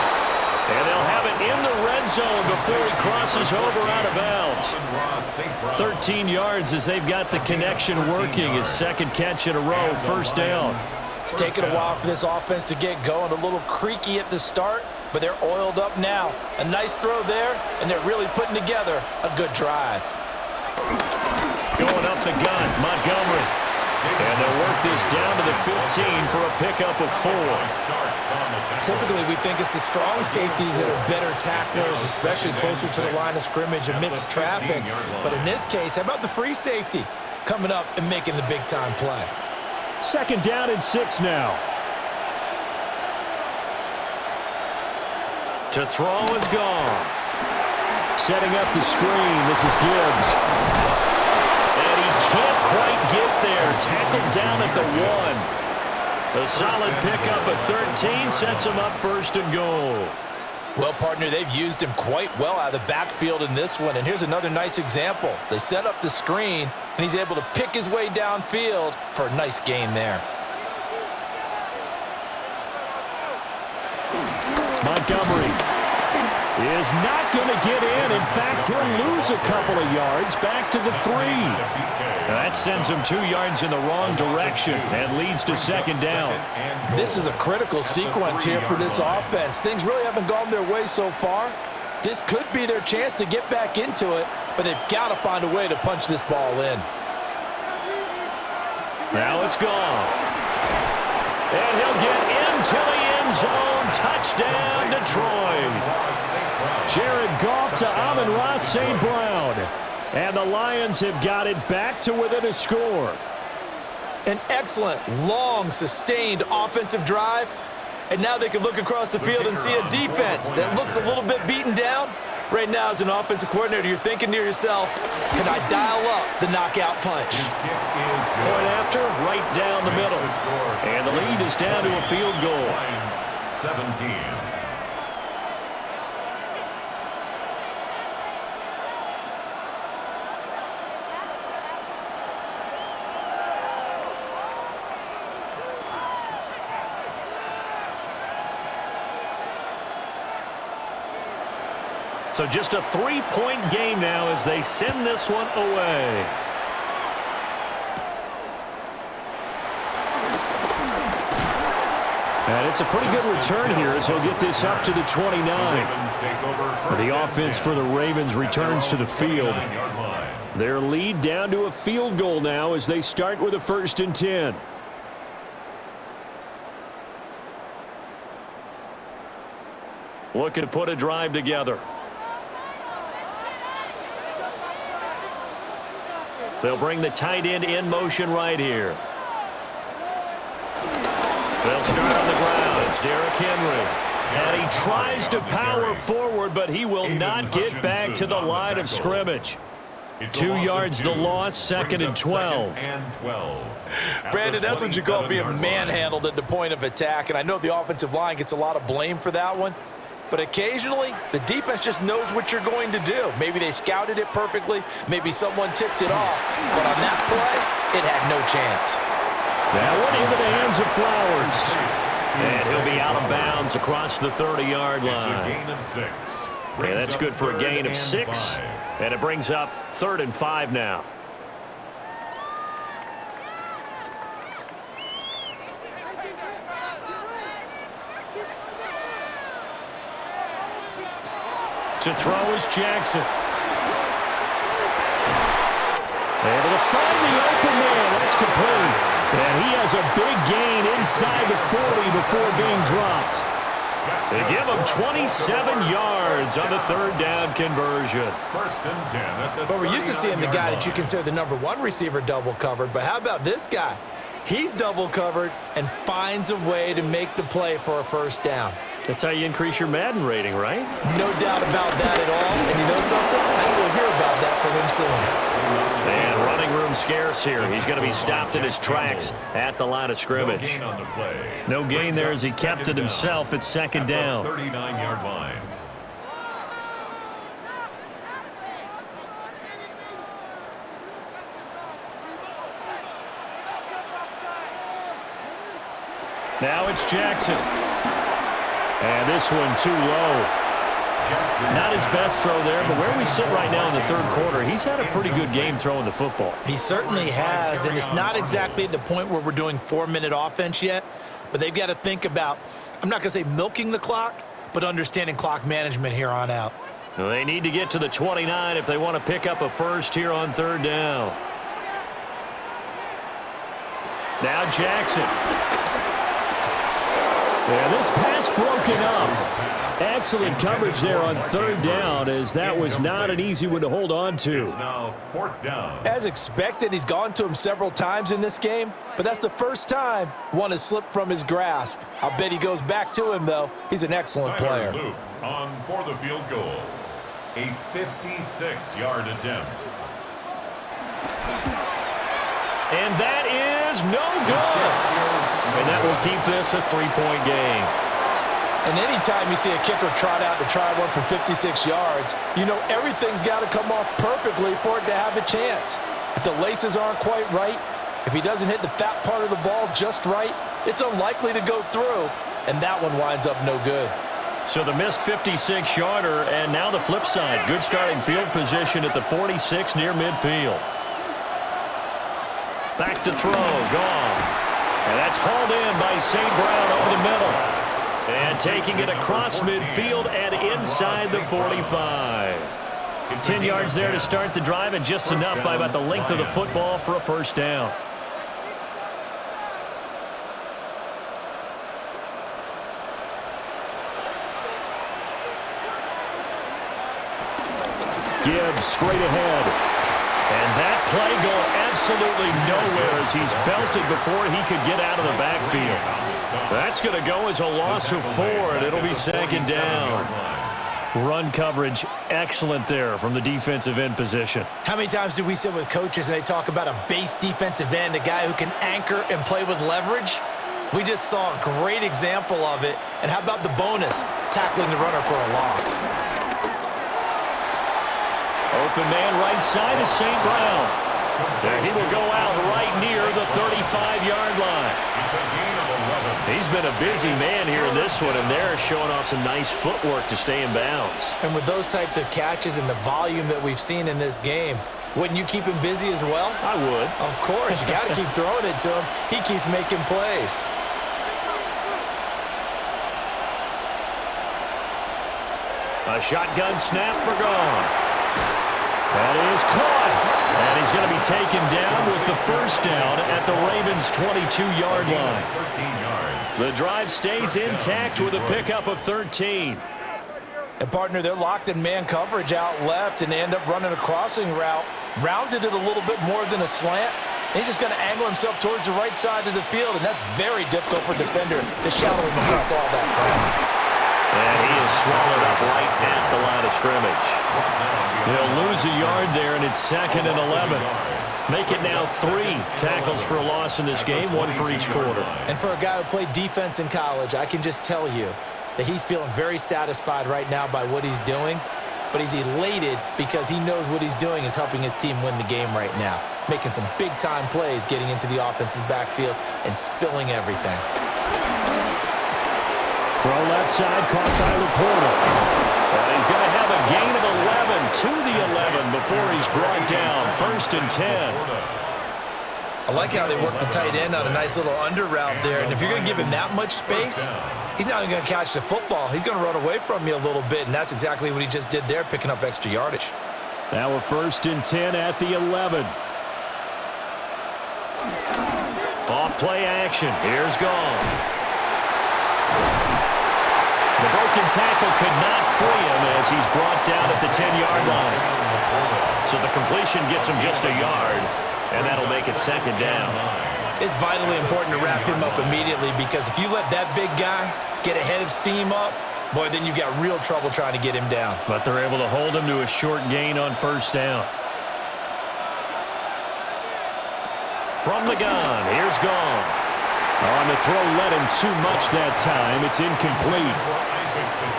And they'll have it in the red zone before he crosses over out of bounds. 13 yards as they've got the connection working. His 2nd catch in a row, first down. It's taken a while for this offense to get going. A little creaky at the start, but they're oiled up now. A nice throw there, and they're really putting together a good drive. Going up the gun, Montgomery. And they'll work this down to the 15 for a pickup of 4. Typically, we think it's the strong safeties that are better tacklers, especially closer to the line of scrimmage amidst traffic. But in this case, how about the free safety coming up and making the big-time play? 2nd down and 6 now. To throw is Goff. Setting up the screen. This is Gibbs. And he can't quite get there. Tackled down at the 1. A solid pickup of 13 sets him up 1st and goal. Well, partner, they've used him quite well out of the backfield in this one. And here's another nice example. They set up the screen, and he's able to pick his way downfield for a nice gain there. Montgomery is not going to get in. In fact, he'll lose a couple of yards back to the 3. That sends him 2 yards in the wrong direction and leads to 2nd down. This is a critical sequence here for this offense. Things really haven't gone their way so far. This could be their chance to get back into it, but they've got to find a way to punch this ball in. Now it's Goff. And he'll get into the end zone. Touchdown, Detroit. Jared Goff to Amon-Ra St. Brown. And the Lions have got it back to within a score. An excellent, long, sustained offensive drive. And now they can look across the field and see a defense that looks a little bit beaten down. Right now, as an offensive coordinator, you're thinking to yourself, can I dial up the knockout punch? Point after, right down the middle. And the lead is down to a field goal. 17. So just a 3-point game now as they send this one away. And it's a pretty good return here as he'll get this up to the 29. The offense for the Ravens returns to the field. Their lead down to a field goal now as they start with a 1st and 10. Looking to put a drive together. They'll bring the tight end in motion right here. They'll start on the ground. It's Derrick Henry. And he tries to power forward, but he will not get back to the line of scrimmage. 2 yards the loss, 2nd and 12. Brandon, that's what you call being manhandled at the point of attack. And I know the offensive line gets a lot of blame for that one. But occasionally, the defense just knows what you're going to do. Maybe they scouted it perfectly. Maybe someone tipped it off. But on that play, it had no chance. That one into the hands of Flowers. And he'll be out of bounds across the 30-yard line. Yeah, that's good for a gain of 6. And it brings up 3rd and 5 now. To throw is Jackson. Able to find the open man. That's complete. And he has a big gain inside the 40 before being dropped. They give him 27 yards on the 3rd down conversion. 1st and 10 at the But we're used to seeing the guy that you consider the #1 receiver double covered. But how about this guy? He's double covered and finds a way to make the play for a 1st down. That's how you increase your Madden rating, right? No doubt about that at all. And you know something? I think we'll hear about that from him soon. And running room scarce here. He's going to be stopped in his tracks at the line of scrimmage. No gain there as he kept it himself at 2nd down. 39-yard line. Now it's Jackson. And this one too low. Not his best throw there, but where we sit right now in the 3rd quarter, he's had a pretty good game throwing the football. He certainly has, and it's not exactly at the point where we're doing 4-minute offense yet, but they've got to think about, I'm not going to say milking the clock, but understanding clock management here on out. Well, they need to get to the 29 if they want to pick up a 1st here on 3rd down. Now Jackson. And this pass broken up. Excellent coverage there on third down, as that was not an easy one to hold on to. It's now fourth down. As expected, he's gone to him several times in this game, but that's the first time one has slipped from his grasp. I'll bet he goes back to him, though. He's an excellent player. Luke on for the field goal. A 56-yard attempt. And that is no good. And that will keep this a three-point game. And anytime you see a kicker trot out to try one from 56 yards, you know everything's got to come off perfectly for it to have a chance. If the laces aren't quite right, if he doesn't hit the fat part of the ball just right, it's unlikely to go through, and that one winds up no good. So the missed 56-yarder, and now the flip side. Good starting field position at the 46 near midfield. Back to throw, Goff. And that's hauled in by St. Brown over the middle. And taking it across midfield and inside the 45. 10 yards there to start the drive, and just enough by about the length of the football for a first down. Gibbs straight ahead. And that play going absolutely nowhere as he's belted before he could get out of the backfield. That's going to go as a loss of 4, and it'll be second down. Run coverage excellent there from the defensive end position. How many times do we sit with coaches and they talk about a base defensive end, a guy who can anchor and play with leverage? We just saw a great example of it. And how about the bonus, tackling the runner for a loss? Open man right side is St. Brown. And he will go out right near the 35-yard line. He's been a busy man here in this one, and they're showing off some nice footwork to stay in bounds. And with those types of catches and the volume that we've seen in this game, wouldn't you keep him busy as well? I would. Of course. You got to keep throwing it to him. He keeps making plays. A shotgun snap for Goff. That is caught. And he's going to be taken down with the first down at the Ravens' 22-yard line. 13 yards. The drive stays intact with a pickup of 13. And, partner, they're locked in man coverage out left, and they end up running a crossing route. Rounded it a little bit more than a slant. And he's just going to angle himself towards the right side of the field, and that's very difficult for a defender to shadow him across all that ground. And he is swallowed up right at the line of scrimmage. He'll lose a yard there, and it's 2nd and 11. Make it now 3 tackles for a loss in this game, 1 for each quarter. And for a guy who played defense in college, I can just tell you that he's feeling very satisfied right now by what he's doing. But he's elated because he knows what he's doing is helping his team win the game right now. Making some big-time plays, getting into the offense's backfield, and spilling everything. Throw left side, caught by Laporta. And he's going to have a gain of 11 to the 11 before he's brought down. 1st and 10. I like how they work the tight end on a nice little under route there. And if you're going to give him that much space, he's not even going to catch the football. He's going to run away from you a little bit, and that's exactly what he just did there, picking up extra yardage. Now a 1st and 10 at the 11. Off play action. Here's Goff. The broken tackle could not free him as he's brought down at the 10-yard line. So the completion gets him just a yard, and that'll make it 2nd down. It's vitally important to wrap him up immediately, because if you let that big guy get a head of steam up, boy, then you've got real trouble trying to get him down. But they're able to hold him to a short gain on 1st down. From the gun, here's Goff. On the throw, led him too much that time. It's incomplete.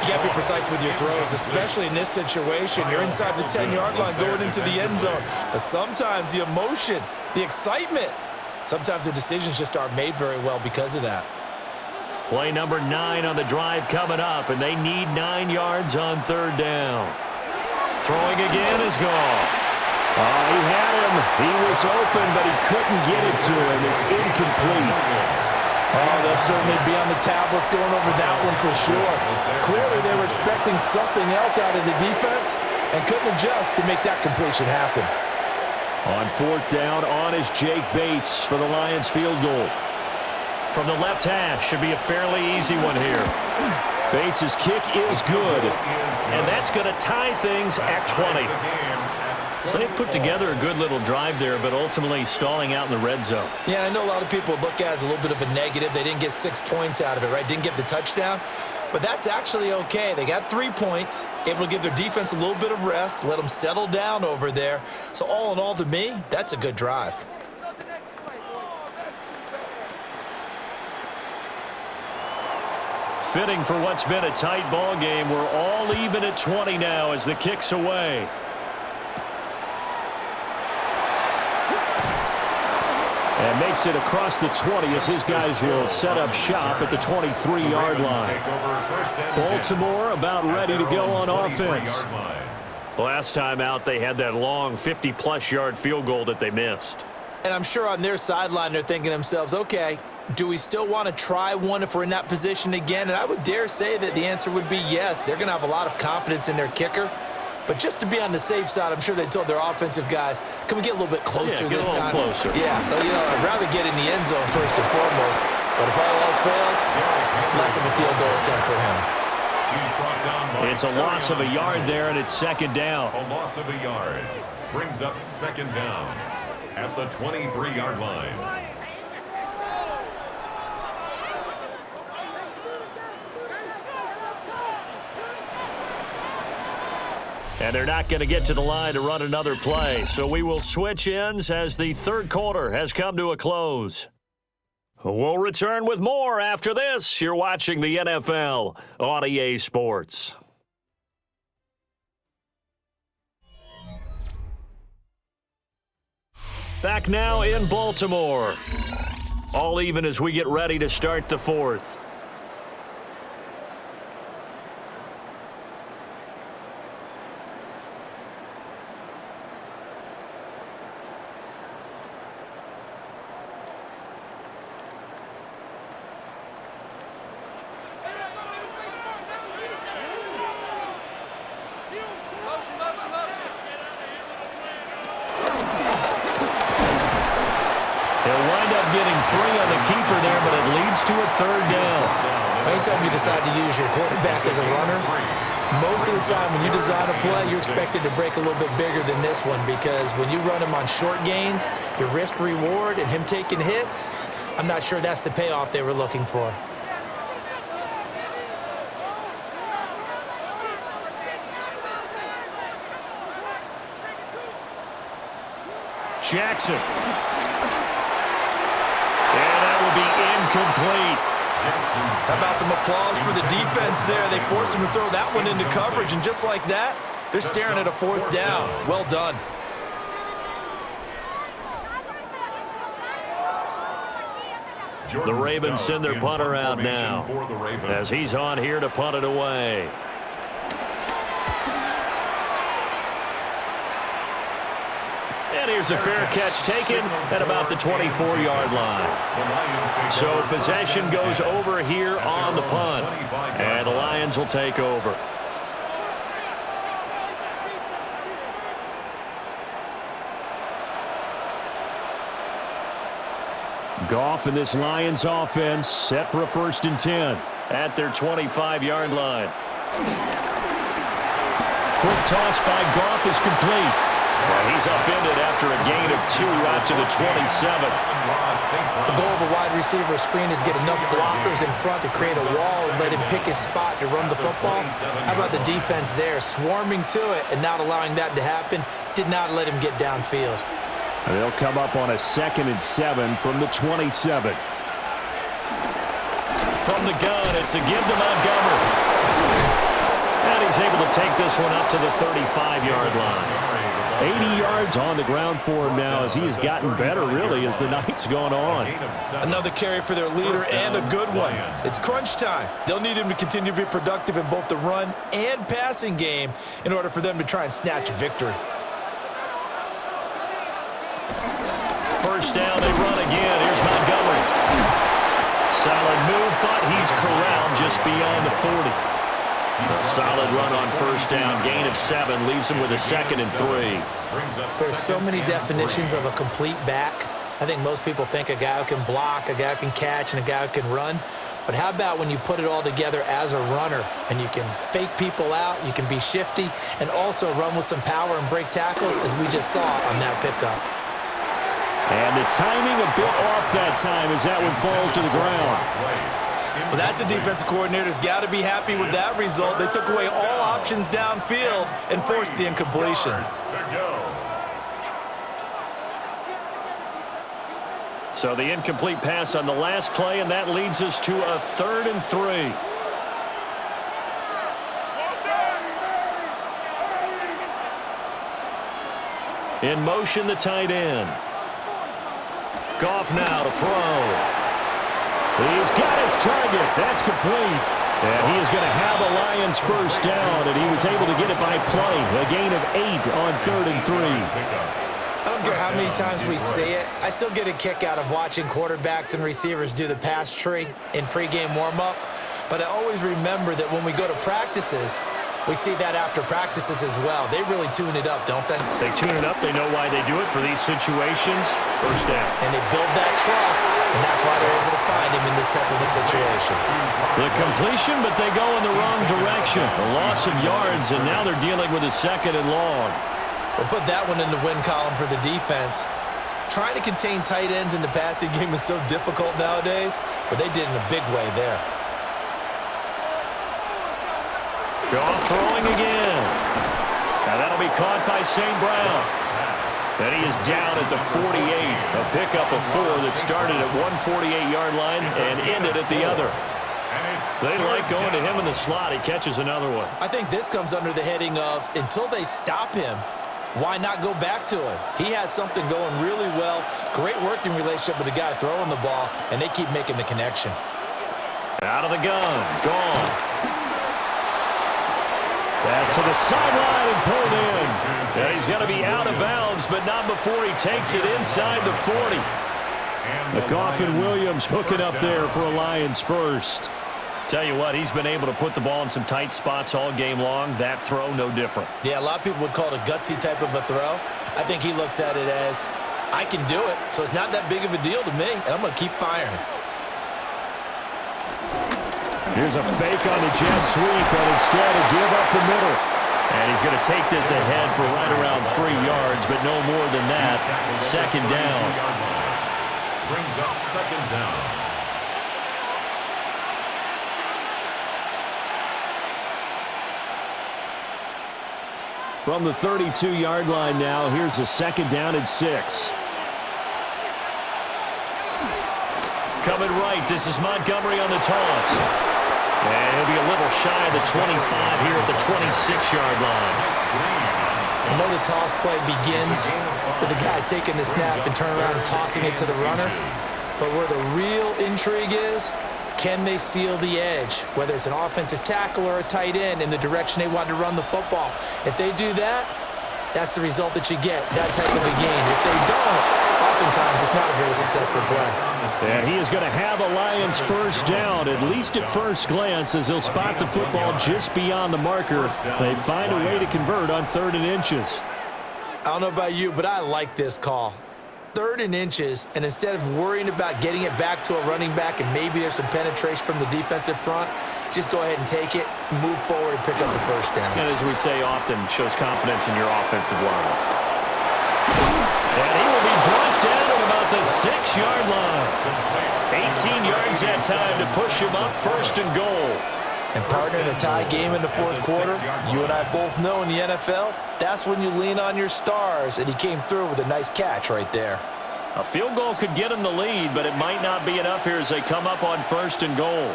You got to be precise with your throws, especially in this situation. You're inside the 10-yard line going into the end zone. But sometimes the emotion, the excitement, sometimes the decisions just aren't made very well because of that. Play number 9 on the drive coming up, and they need 9 yards on 3rd down. Throwing again is Goff. He had him. He was open, but he couldn't get it to him. It's incomplete. Oh, they'll certainly be on the tablets going over that one for sure. Clearly, they were expecting something else out of the defense and couldn't adjust to make that completion happen. On fourth down, on is Jake Bates for the Lions field goal. From the left hash, should be a fairly easy one here. Bates' kick is good. And that's going to tie things at 20. So they put together a good little drive there, but ultimately stalling out in the red zone. Yeah, I know a lot of people look at it as a little bit of a negative. They didn't get 6 points out of it, right? Didn't get the touchdown. But that's actually okay. They got 3 points, able to give their defense a little bit of rest, let them settle down over there. So all in all, to me, that's a good drive. Fitting for what's been a tight ball game. We're all even at 20 now as the kick's away. And makes it across the 20 as his guys will set up shop at the 23-yard line. Baltimore about ready to go on offense. Last time out, they had that long 50-plus yard field goal that they missed. And I'm sure on their sideline they're thinking to themselves, okay, do we still want to try one if we're in that position again? And I would dare say that the answer would be yes. They're going to have a lot of confidence in their kicker. But just to be on the safe side, I'm sure they told their offensive guys, can we get a little bit closer this time? Closer. Yeah, you know, I'd rather get in the end zone first and foremost. But if all else fails, less of a field goal attempt for him. It's a loss of a yard there, and it's second down. A loss of a yard brings up second down at the 23-yard line. And they're not going to get to the line to run another play. So we will switch ends as the third quarter has come to a close. We'll return with more after this. You're watching the NFL on EA Sports. Back now in Baltimore. All even as we get ready to start the fourth. Keeper there, but it leads to a third down. Anytime you decide to use your quarterback as a runner, most of the time when you design a play, you're expected to break a little bit bigger than this one because when you run him on short gains, your risk-reward and him taking hits, I'm not sure that's the payoff they were looking for. Jackson. Be incomplete. How about some applause for the defense there? They forced him to throw that one into coverage, and just like that, they're staring at a fourth down. Well done. The Ravens send their punter out now as he's on here to punt it away. And here's a fair catch taken at about the 24-yard line. So possession goes over here on the punt. And the Lions will take over. Goff and this Lions offense set for a 1st and 10. At their 25-yard line. Quick toss by Goff is complete. Well, he's upended after a gain of 2 out to the 27. The goal of a wide receiver screen is get enough blockers in front to create a wall and let him pick his spot to run the football. How about the defense there, swarming to it and not allowing that to happen? Did not let him get downfield. And they'll come up on a 2nd and 7 from the 27. From the gun, it's a give to Montgomery. And he's able to take this one up to the 35-yard line. 80 yards on the ground for him now as he has gotten better, really, as the night's gone on. Another carry for their leader and a good one. It's crunch time. They'll need him to continue to be productive in both the run and passing game in order for them to try and snatch a victory. First down, they run again. Here's Montgomery. Solid move, but he's corralled just beyond the 40. A solid run on first down. Gain of 7 leaves him with a 2nd and 3. There's so many definitions of a complete back. I think most people think a guy who can block, a guy who can catch, and a guy who can run. But how about when you put it all together as a runner and you can fake people out, you can be shifty, and also run with some power and break tackles, as we just saw on that pickup. And the timing a bit off that time as that one falls to the ground. Well, that's a defensive coordinator's got to be happy with that result. They took away all options downfield and forced the incompletion. So the incomplete pass on the last play, and that leads us to a 3rd and 3. In motion, the tight end. Goff now to throw. He's got his target. That's complete. And he is going to have a Lions first down, and he was able to get it by play. A gain of 8 on 3rd and 3. I don't care how many times we see it. I still get a kick out of watching quarterbacks and receivers do the pass tree in pregame warm-up. But I always remember that when we go to practices, we see that after practices as well. They really tune it up, don't they? They tune it up. They know why they do it for these situations. First down. And they build that trust, and that's why they're able to find him in this type of a situation. The completion, but they go in the wrong direction. A loss of yards, and now they're dealing with a 2nd and long. We'll put that one in the win column for the defense. Trying to contain tight ends in the passing game is so difficult nowadays, but they did in a big way there. Goff throwing again. Now that'll be caught by St. Brown. And he is down at the 48. A pickup of 4 that started at one 48-yard line and ended at the other. They like going to him in the slot. He catches another one. I think this comes under the heading of, until they stop him, why not go back to him? He has something going really well. Great working relationship with the guy throwing the ball, and they keep making the connection. Out of the gun. Goff. Pass to the sideline and pulled in. And he's going to be out of bounds, but not before he takes it inside the 40. Goff and Williams hooking up there for a Lions first. Tell you what, he's been able to put the ball in some tight spots all game long. That throw, no different. Yeah, a lot of people would call it a gutsy type of a throw. I think he looks at it as, I can do it, so it's not that big of a deal to me, and I'm going to keep firing. Here's a fake on the jet sweep, but instead a give up the middle. And he's going to take this ahead for right around 3 yards, but no more than that. 2nd down. Brings up 2nd down. From the 32-yard line now, here's a 2nd down and 6. Coming right, this is Montgomery on the toss. And he'll be a little shy of the 25 here at the 26-yard line. I know the toss play begins with the guy taking the snap and turning around and tossing it to the runner. But where the real intrigue is, can they seal the edge, whether it's an offensive tackle or a tight end, in the direction they want to run the football? If they do that, that's the result that you get, that type of a game. If they don't, oftentimes it's not a very successful play. And he is going to have a Lions first down, at least at first glance, as he'll spot the football just beyond the marker. They find a way to convert on 3rd and inches. I don't know about you, but I like this call. 3rd and inches, and instead of worrying about getting it back to a running back and maybe there's some penetration from the defensive front, just go ahead and take it, move forward, and pick up the first down. And as we say often, shows confidence in your offensive line. And he will be brought down at about the 6-yard line. 18 yards that time to push him up 1st and goal. And partner, in a tie game in the 4th quarter, you and I both know in the NFL, that's when you lean on your stars, and he came through with a nice catch right there. A field goal could get him the lead, but it might not be enough here as they come up on 1st and goal.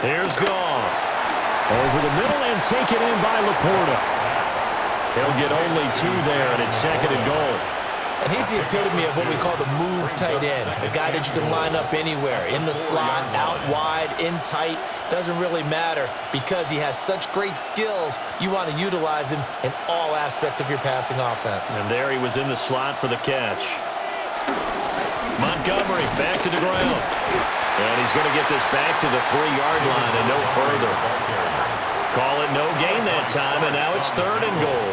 Here's Goff. Over the middle and taken in by Laporta. He'll get only 2 there, and it's 2nd and goal. And he's the epitome of what we call the move tight end, a guy that you can line up anywhere, in the slot, out wide, in tight, doesn't really matter because he has such great skills. You want to utilize him in all aspects of your passing offense. And there he was in the slot for the catch. Montgomery back to the ground. he's going to get this back to the 3-yard line and no further. Call it no gain that time, and now it's 3rd and goal.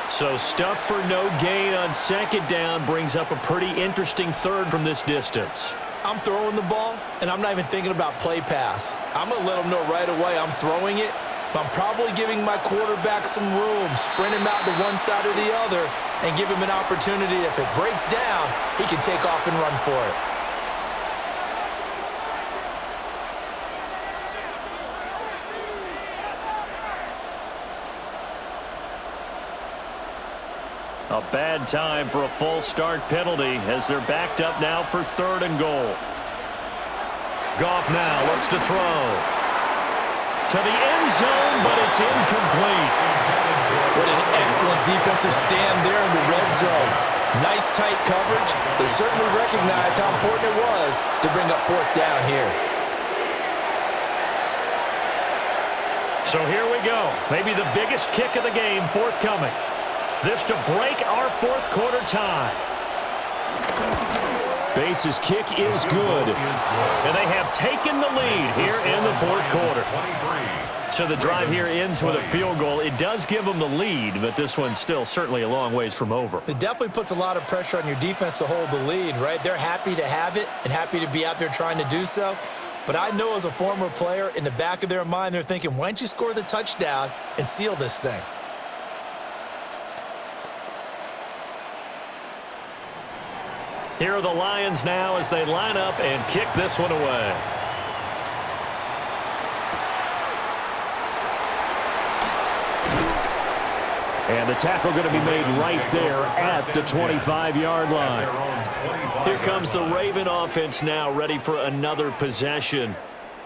So stuff for no gain on 2nd down brings up a pretty interesting 3rd from this distance. I'm throwing the ball, and I'm not even thinking about play pass. I'm going to let him know right away I'm throwing it, but I'm probably giving my quarterback some room, sprint him out to one side or the other, and give him an opportunity. If it breaks down, he can take off and run for it. A bad time for a false start penalty as they're backed up now for 3rd and goal. Goff now looks to throw. To the end zone, but it's incomplete. What an excellent defensive stand there in the red zone. Nice tight coverage. They certainly recognized how important it was to bring up 4th down here. So here we go. Maybe the biggest kick of the game forthcoming. This to break our 4th quarter tie. Bates' kick is good. And they have taken the lead here in the 4th quarter. So the drive here ends with a field goal. It does give them the lead, but this one's still certainly a long ways from over. It definitely puts a lot of pressure on your defense to hold the lead, right? They're happy to have it and happy to be out there trying to do so. But I know as a former player, in the back of their mind, they're thinking, why don't you score the touchdown and seal this thing? Here are the Lions now as they line up and kick this one away. And the tackle going to be made right there at the 25-yard line. Here comes the Raven offense now, ready for another possession.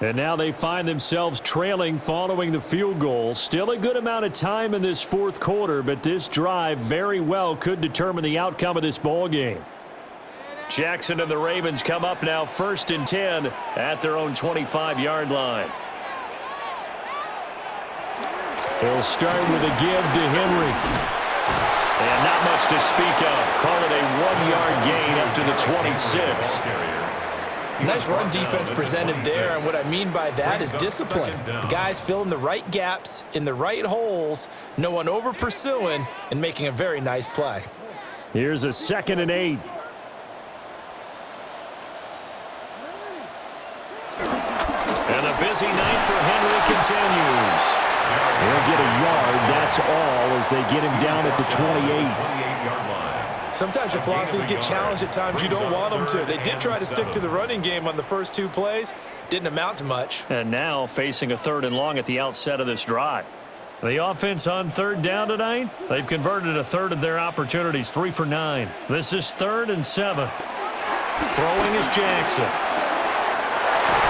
And now they find themselves trailing following the field goal. Still a good amount of time in this 4th quarter, but this drive very well could determine the outcome of this ball game. Jackson and the Ravens come up now 1st and 10 at their own 25-yard line. He'll start with a give to Henry. And not much to speak of. Call it a 1-yard gain up to the 26. Nice run defense presented there, and what I mean by that is discipline. The guys filling the right gaps in the right holes, no one over pursuing, and making a very nice play. Here's a 2nd and 8. And a busy night for Henry continues. He'll get a yard, that's all, as they get him down at the 28. Sometimes your philosophies get challenged at times you don't want them to. They did try to stick to the running game on the first 2 plays. Didn't amount to much. And now facing a 3rd and long at the outset of this drive. The offense on 3rd down tonight, they've converted a 1/3 of their opportunities, 3 for 9. This is 3rd and 7. Throwing is Jackson.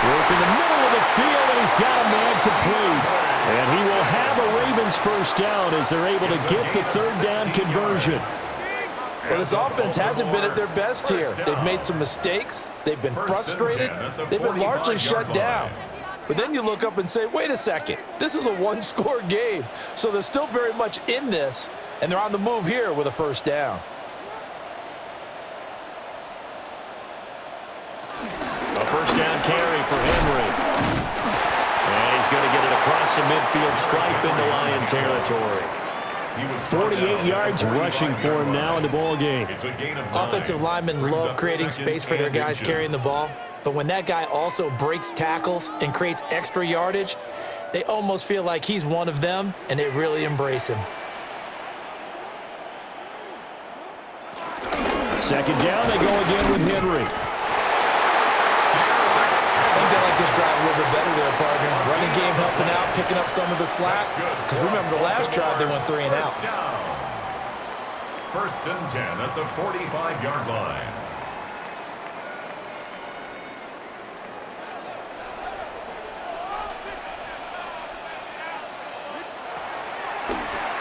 Work in the middle of the field, and he's got a man complete. And he will have a Ravens 1st down as they're able to get the 3rd down conversion. Well, this offense hasn't been at their best here. They've made some mistakes. They've been frustrated. They've been largely shut down. But then you look up and say, wait a second, this is a 1-score game. So they're still very much in this, and they're on the move here with a 1st down. A 1st down carry for Henry. And he's going to get it across the midfield stripe into Lion territory. 48 yards rushing for him now in the ball game. Offensive linemen love creating space for their guys carrying the ball. But when that guy also breaks tackles and creates extra yardage, they almost feel like he's one of them, and they really embrace him. 2nd down, they go again with Henry. I think they like this drive a little bit better there, partner. Running game helping out, picking up some of the slack. Because remember, the last drive they went 3 and out. 1st and 10 at the 45-yard line.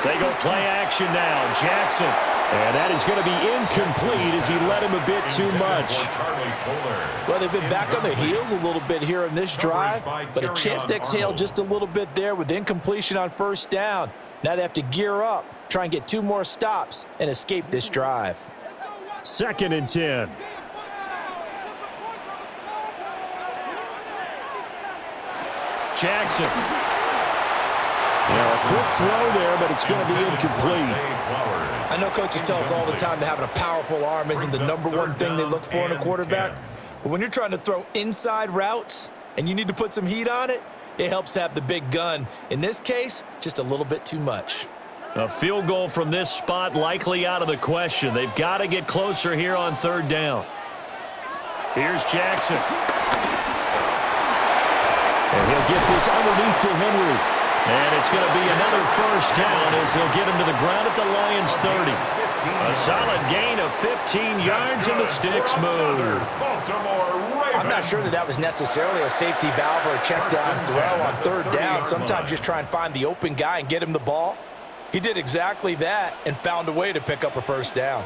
They go play action now. Jackson. And that is going to be incomplete as he led him a bit too much. Well, they've been back on their heels a little bit here in this drive, but a chance to exhale just a little bit there with incompletion on 1st down. Now they have to gear up, try and get 2 more stops, and escape this drive. 2nd and 10. Jackson. A quick throw there, but it's going to be incomplete. I know coaches tell us all the time that having a powerful arm isn't the #1 thing they look for in a quarterback. But when you're trying to throw inside routes and you need to put some heat on it, it helps to have the big gun. In this case, just a little bit too much. A field goal from this spot likely out of the question. They've got to get closer here on 3rd down. Here's Jackson. And he'll get this underneath to Henry. And it's going to be another 1st down as they'll get him to the ground at the Lions' 30. A solid gain of 15 yards in the sticks move. I'm not sure that was necessarily a safety valve or a check down throw on 3rd down. Sometimes just try and find the open guy and get him the ball. He did exactly that and found a way to pick up a 1st down.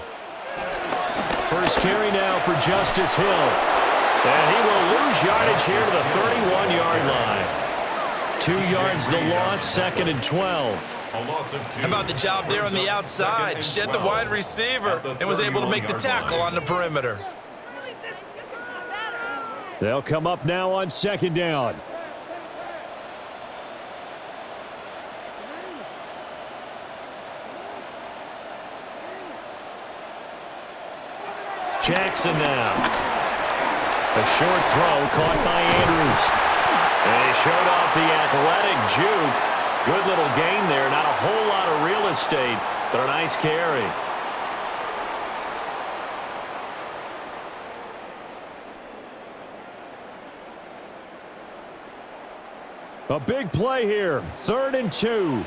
First carry now for Justice Hill. And he will lose yardage here to the 31-yard line. 2 yards the loss, 2nd and 12. How about the job there on the outside? Shed the wide receiver and was able to make the tackle on the perimeter. They'll come up now on 2nd down. Jackson now. A short throw caught by Andrews. And he showed off the athletic juke. Good little gain there. Not a whole lot of real estate, but a nice carry. A big play here. 3rd and 2.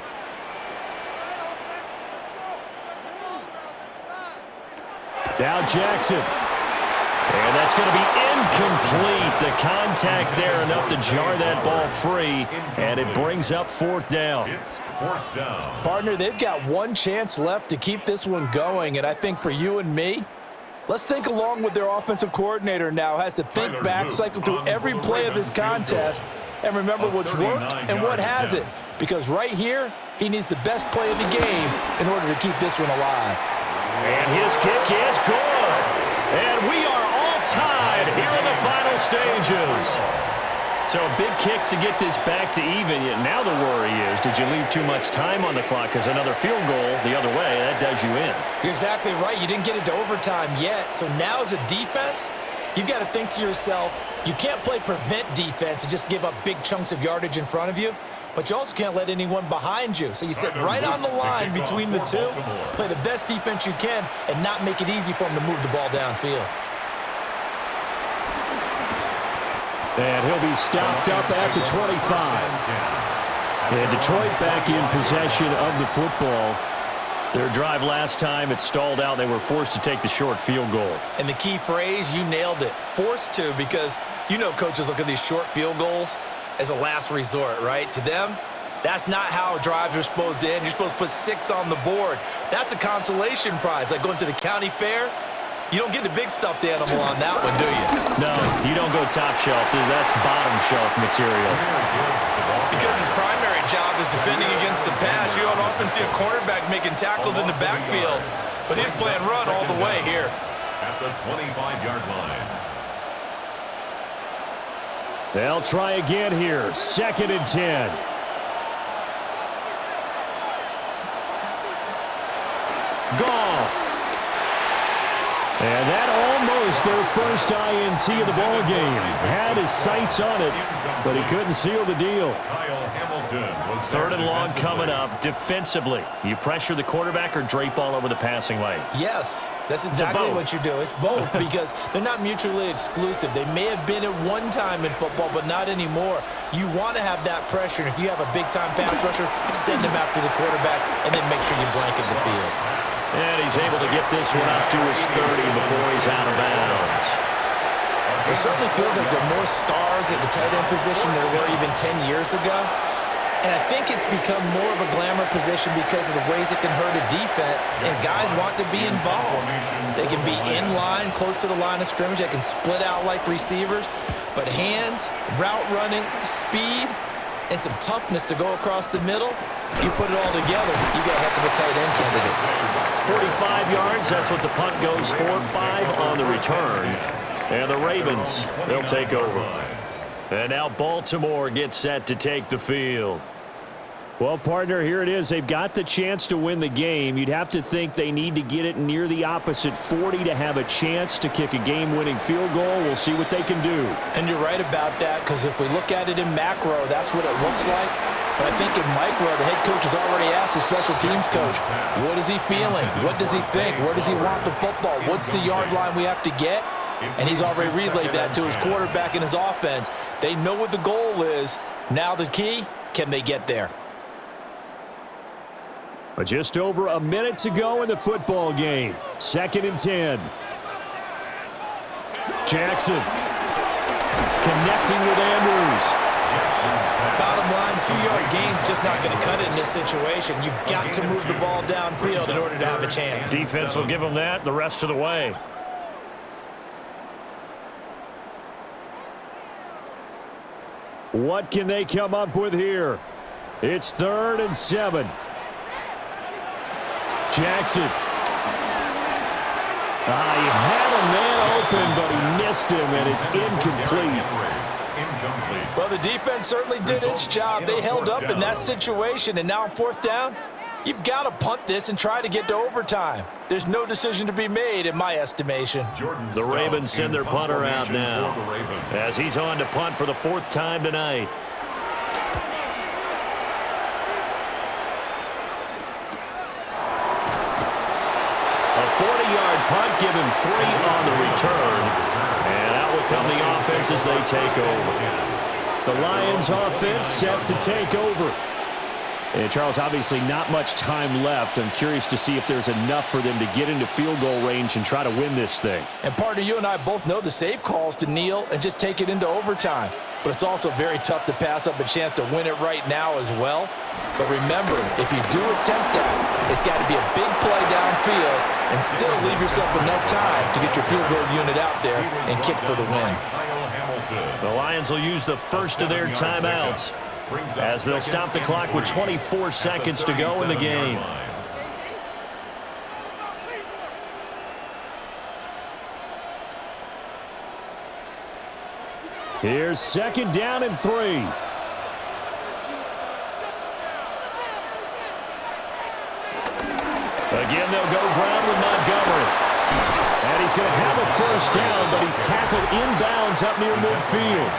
Now Jackson. And that's going to be incomplete. The contact there enough to jar that ball free, and it brings up 4th down. It's 4th down. Partner, they've got one chance left to keep this one going, and I think for you and me, let's think along with their offensive coordinator now. Has to think back, cycle through every play of this contest, and remember what's worked and what hasn't. Because right here, he needs the best play of the game in order to keep this one alive. And his kick is good. And we are all tied here in the final stages. So a big kick to get this back to even. Yet now the worry is, did you leave too much time on the clock? Because another field goal the other way, that does you in. You're exactly right. You didn't get it to overtime yet. So now as a defense, you've got to think to yourself, you can't play prevent defense and just give up big chunks of yardage in front of you. But you also can't let anyone behind you. So you sit right on the line between the two, play the best defense you can, and not make it easy for them to move the ball downfield. And he'll be stopped up at the 25. And Detroit back in possession of the football. Their drive last time, it stalled out. They were forced to take the short field goal. And the key phrase, you nailed it, forced to, because you know coaches look at these short field goals as a last resort, right? To them, that's not how drives are supposed to end. You're supposed to put 6 on the board. That's a consolation prize, like going to the county fair. You don't get the big stuffed animal on that one, do you? No, you don't go top shelf. That's bottom shelf material. Because his primary job is defending against the pass. You don't often see a cornerback making tackles in the backfield. But he's playing run all the way here. At the 25-yard line. They'll try again here. 2nd and 10. Goff. And that almost their first INT of the ball game. Had his sights on it, but he couldn't seal the deal. Third and long coming up. Defensively, you pressure the quarterback or drape all over the passing lane? Yes, that's exactly what you do. It's both because they're not mutually exclusive. They may have been at one time in football, but not anymore. You want to have that pressure, and if you have a big-time pass rusher, send him after the quarterback, and then make sure you blanket the field. And he's able to get this one up to his 30 before he's out of bounds. It certainly feels like there are more stars at the tight end position than there were even 10 years ago. And I think it's become more of a glamour position because of the ways it can hurt a defense, and guys want to be involved. They can be in line, close to the line of scrimmage. They can split out like receivers. But hands, route running, speed, and some toughness to go across the middle, you put it all together, you got a heck of a tight end candidate. 45 yards, that's what the punt goes for. 5 on the return. And the Ravens, they'll take over. And now Baltimore gets set to take the field. Well, partner, here it is. They've got the chance to win the game. You'd have to think they need to get it near the opposite 40 to have a chance to kick a game-winning field goal. We'll see what they can do. And you're right about that, because if we look at it in macro, that's what it looks like. But I think in micro, the head coach has already asked the special teams coach, what is he feeling? What does he think? Where does he want the football? What's the yard line we have to get? And he's already relayed that to his quarterback and his offense. They know what the goal is. Now the key, can they get there? Just over a minute to go in the football game. 2nd and 10. Jackson connecting with Andrews. Bottom line, 2-yard gain's just not going to cut it in this situation. You've got to move the ball downfield in order to have a chance. Defense will give them that the rest of the way. What can they come up with here? It's 3rd and 7. Jackson. He had a man open, but he missed him, and it's incomplete. Well, the defense certainly did its job. They held up in that situation, and now on 4th down, you've got to punt this and try to get to overtime. There's no decision to be made, in my estimation. The Ravens send their punter out now, as he's on to punt for the 4th time tonight. A 40-yard punt, given 3 on the return. And out will come the offense as they take over. The Lions offense set to take over. And Charles, obviously not much time left. I'm curious to see if there's enough for them to get into field goal range and try to win this thing. And partner, you and I both know the safe calls to kneel and just take it into overtime. But it's also very tough to pass up a chance to win it right now as well. But remember, if you do attempt that, it's got to be a big play downfield and still leave yourself enough time to get your field goal unit out there and kick for the win. The Lions will use the first of their timeouts, as they'll stop the clock with 24 seconds to go in the game. Here's 2nd down and 3. Again, they'll go ground with Montgomery. And he's going to have a 1st down, but he's tackled inbounds up near midfield.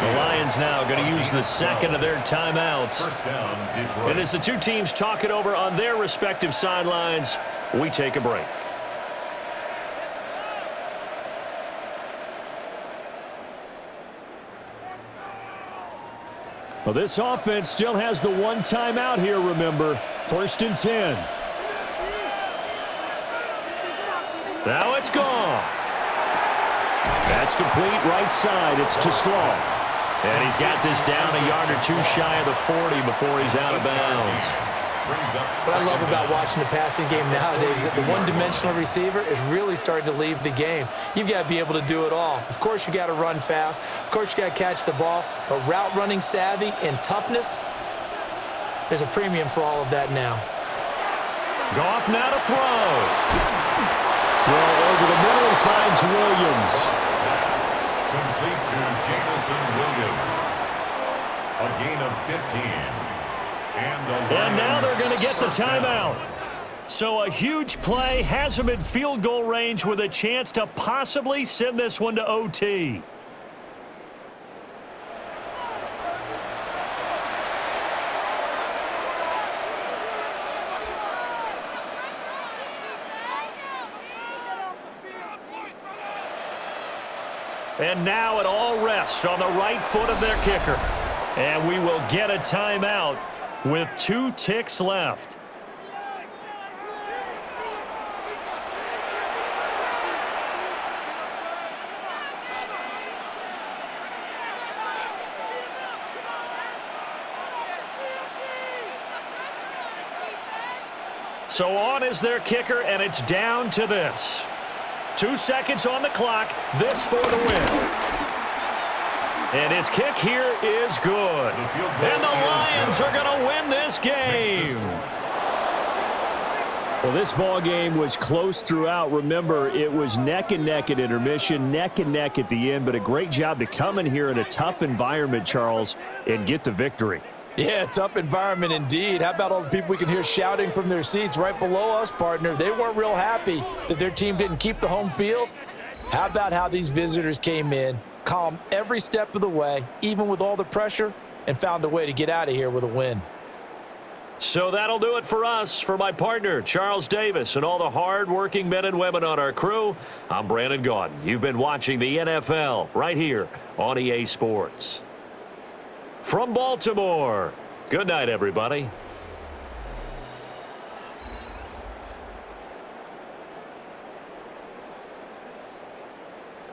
The Lions now going to use the 2nd of their timeouts. And as the two teams talk it over on their respective sidelines, we take a break. Well, this offense still has the 1 timeout here, remember. 1st and 10. Now it's Goff. That's complete right side. It's to Slaw. And he's got this down a yard or 2 shy of the 40 before he's out of bounds. What I love about watching the passing game nowadays is that the one-dimensional receiver is really starting to leave the game. You've got to be able to do it all. Of course, you got to run fast. Of course, you got to catch the ball. But route running savvy and toughness, there's a premium for all of that now. Goff now to throw. Throw over the middle and finds Williams. Complete to Jamison Williams. A gain of 15. And now they're going to get the timeout. So a huge play has them in field goal range with a chance to possibly send this one to OT. And now it all rests on the right foot of their kicker. And we will get a timeout with 2 ticks left. So on is their kicker, and it's down to this. 2 seconds on the clock, this for the win. And his kick here is good. And the Lions are going to win this game. Well, this ball game was close throughout. Remember, it was neck and neck at intermission, neck and neck at the end, but a great job to come in here in a tough environment, Charles, and get the victory. Yeah, tough environment indeed. How about all the people we can hear shouting from their seats right below us, partner? They weren't real happy that their team didn't keep the home field. How about how these visitors came in, calm every step of the way, even with all the pressure, and found a way to get out of here with a win. So that'll do it for us. For my partner, Charles Davis, and all the hard-working men and women on our crew, I'm Brandon Gaudin. You've been watching the NFL right here on EA Sports. From Baltimore, good night, everybody.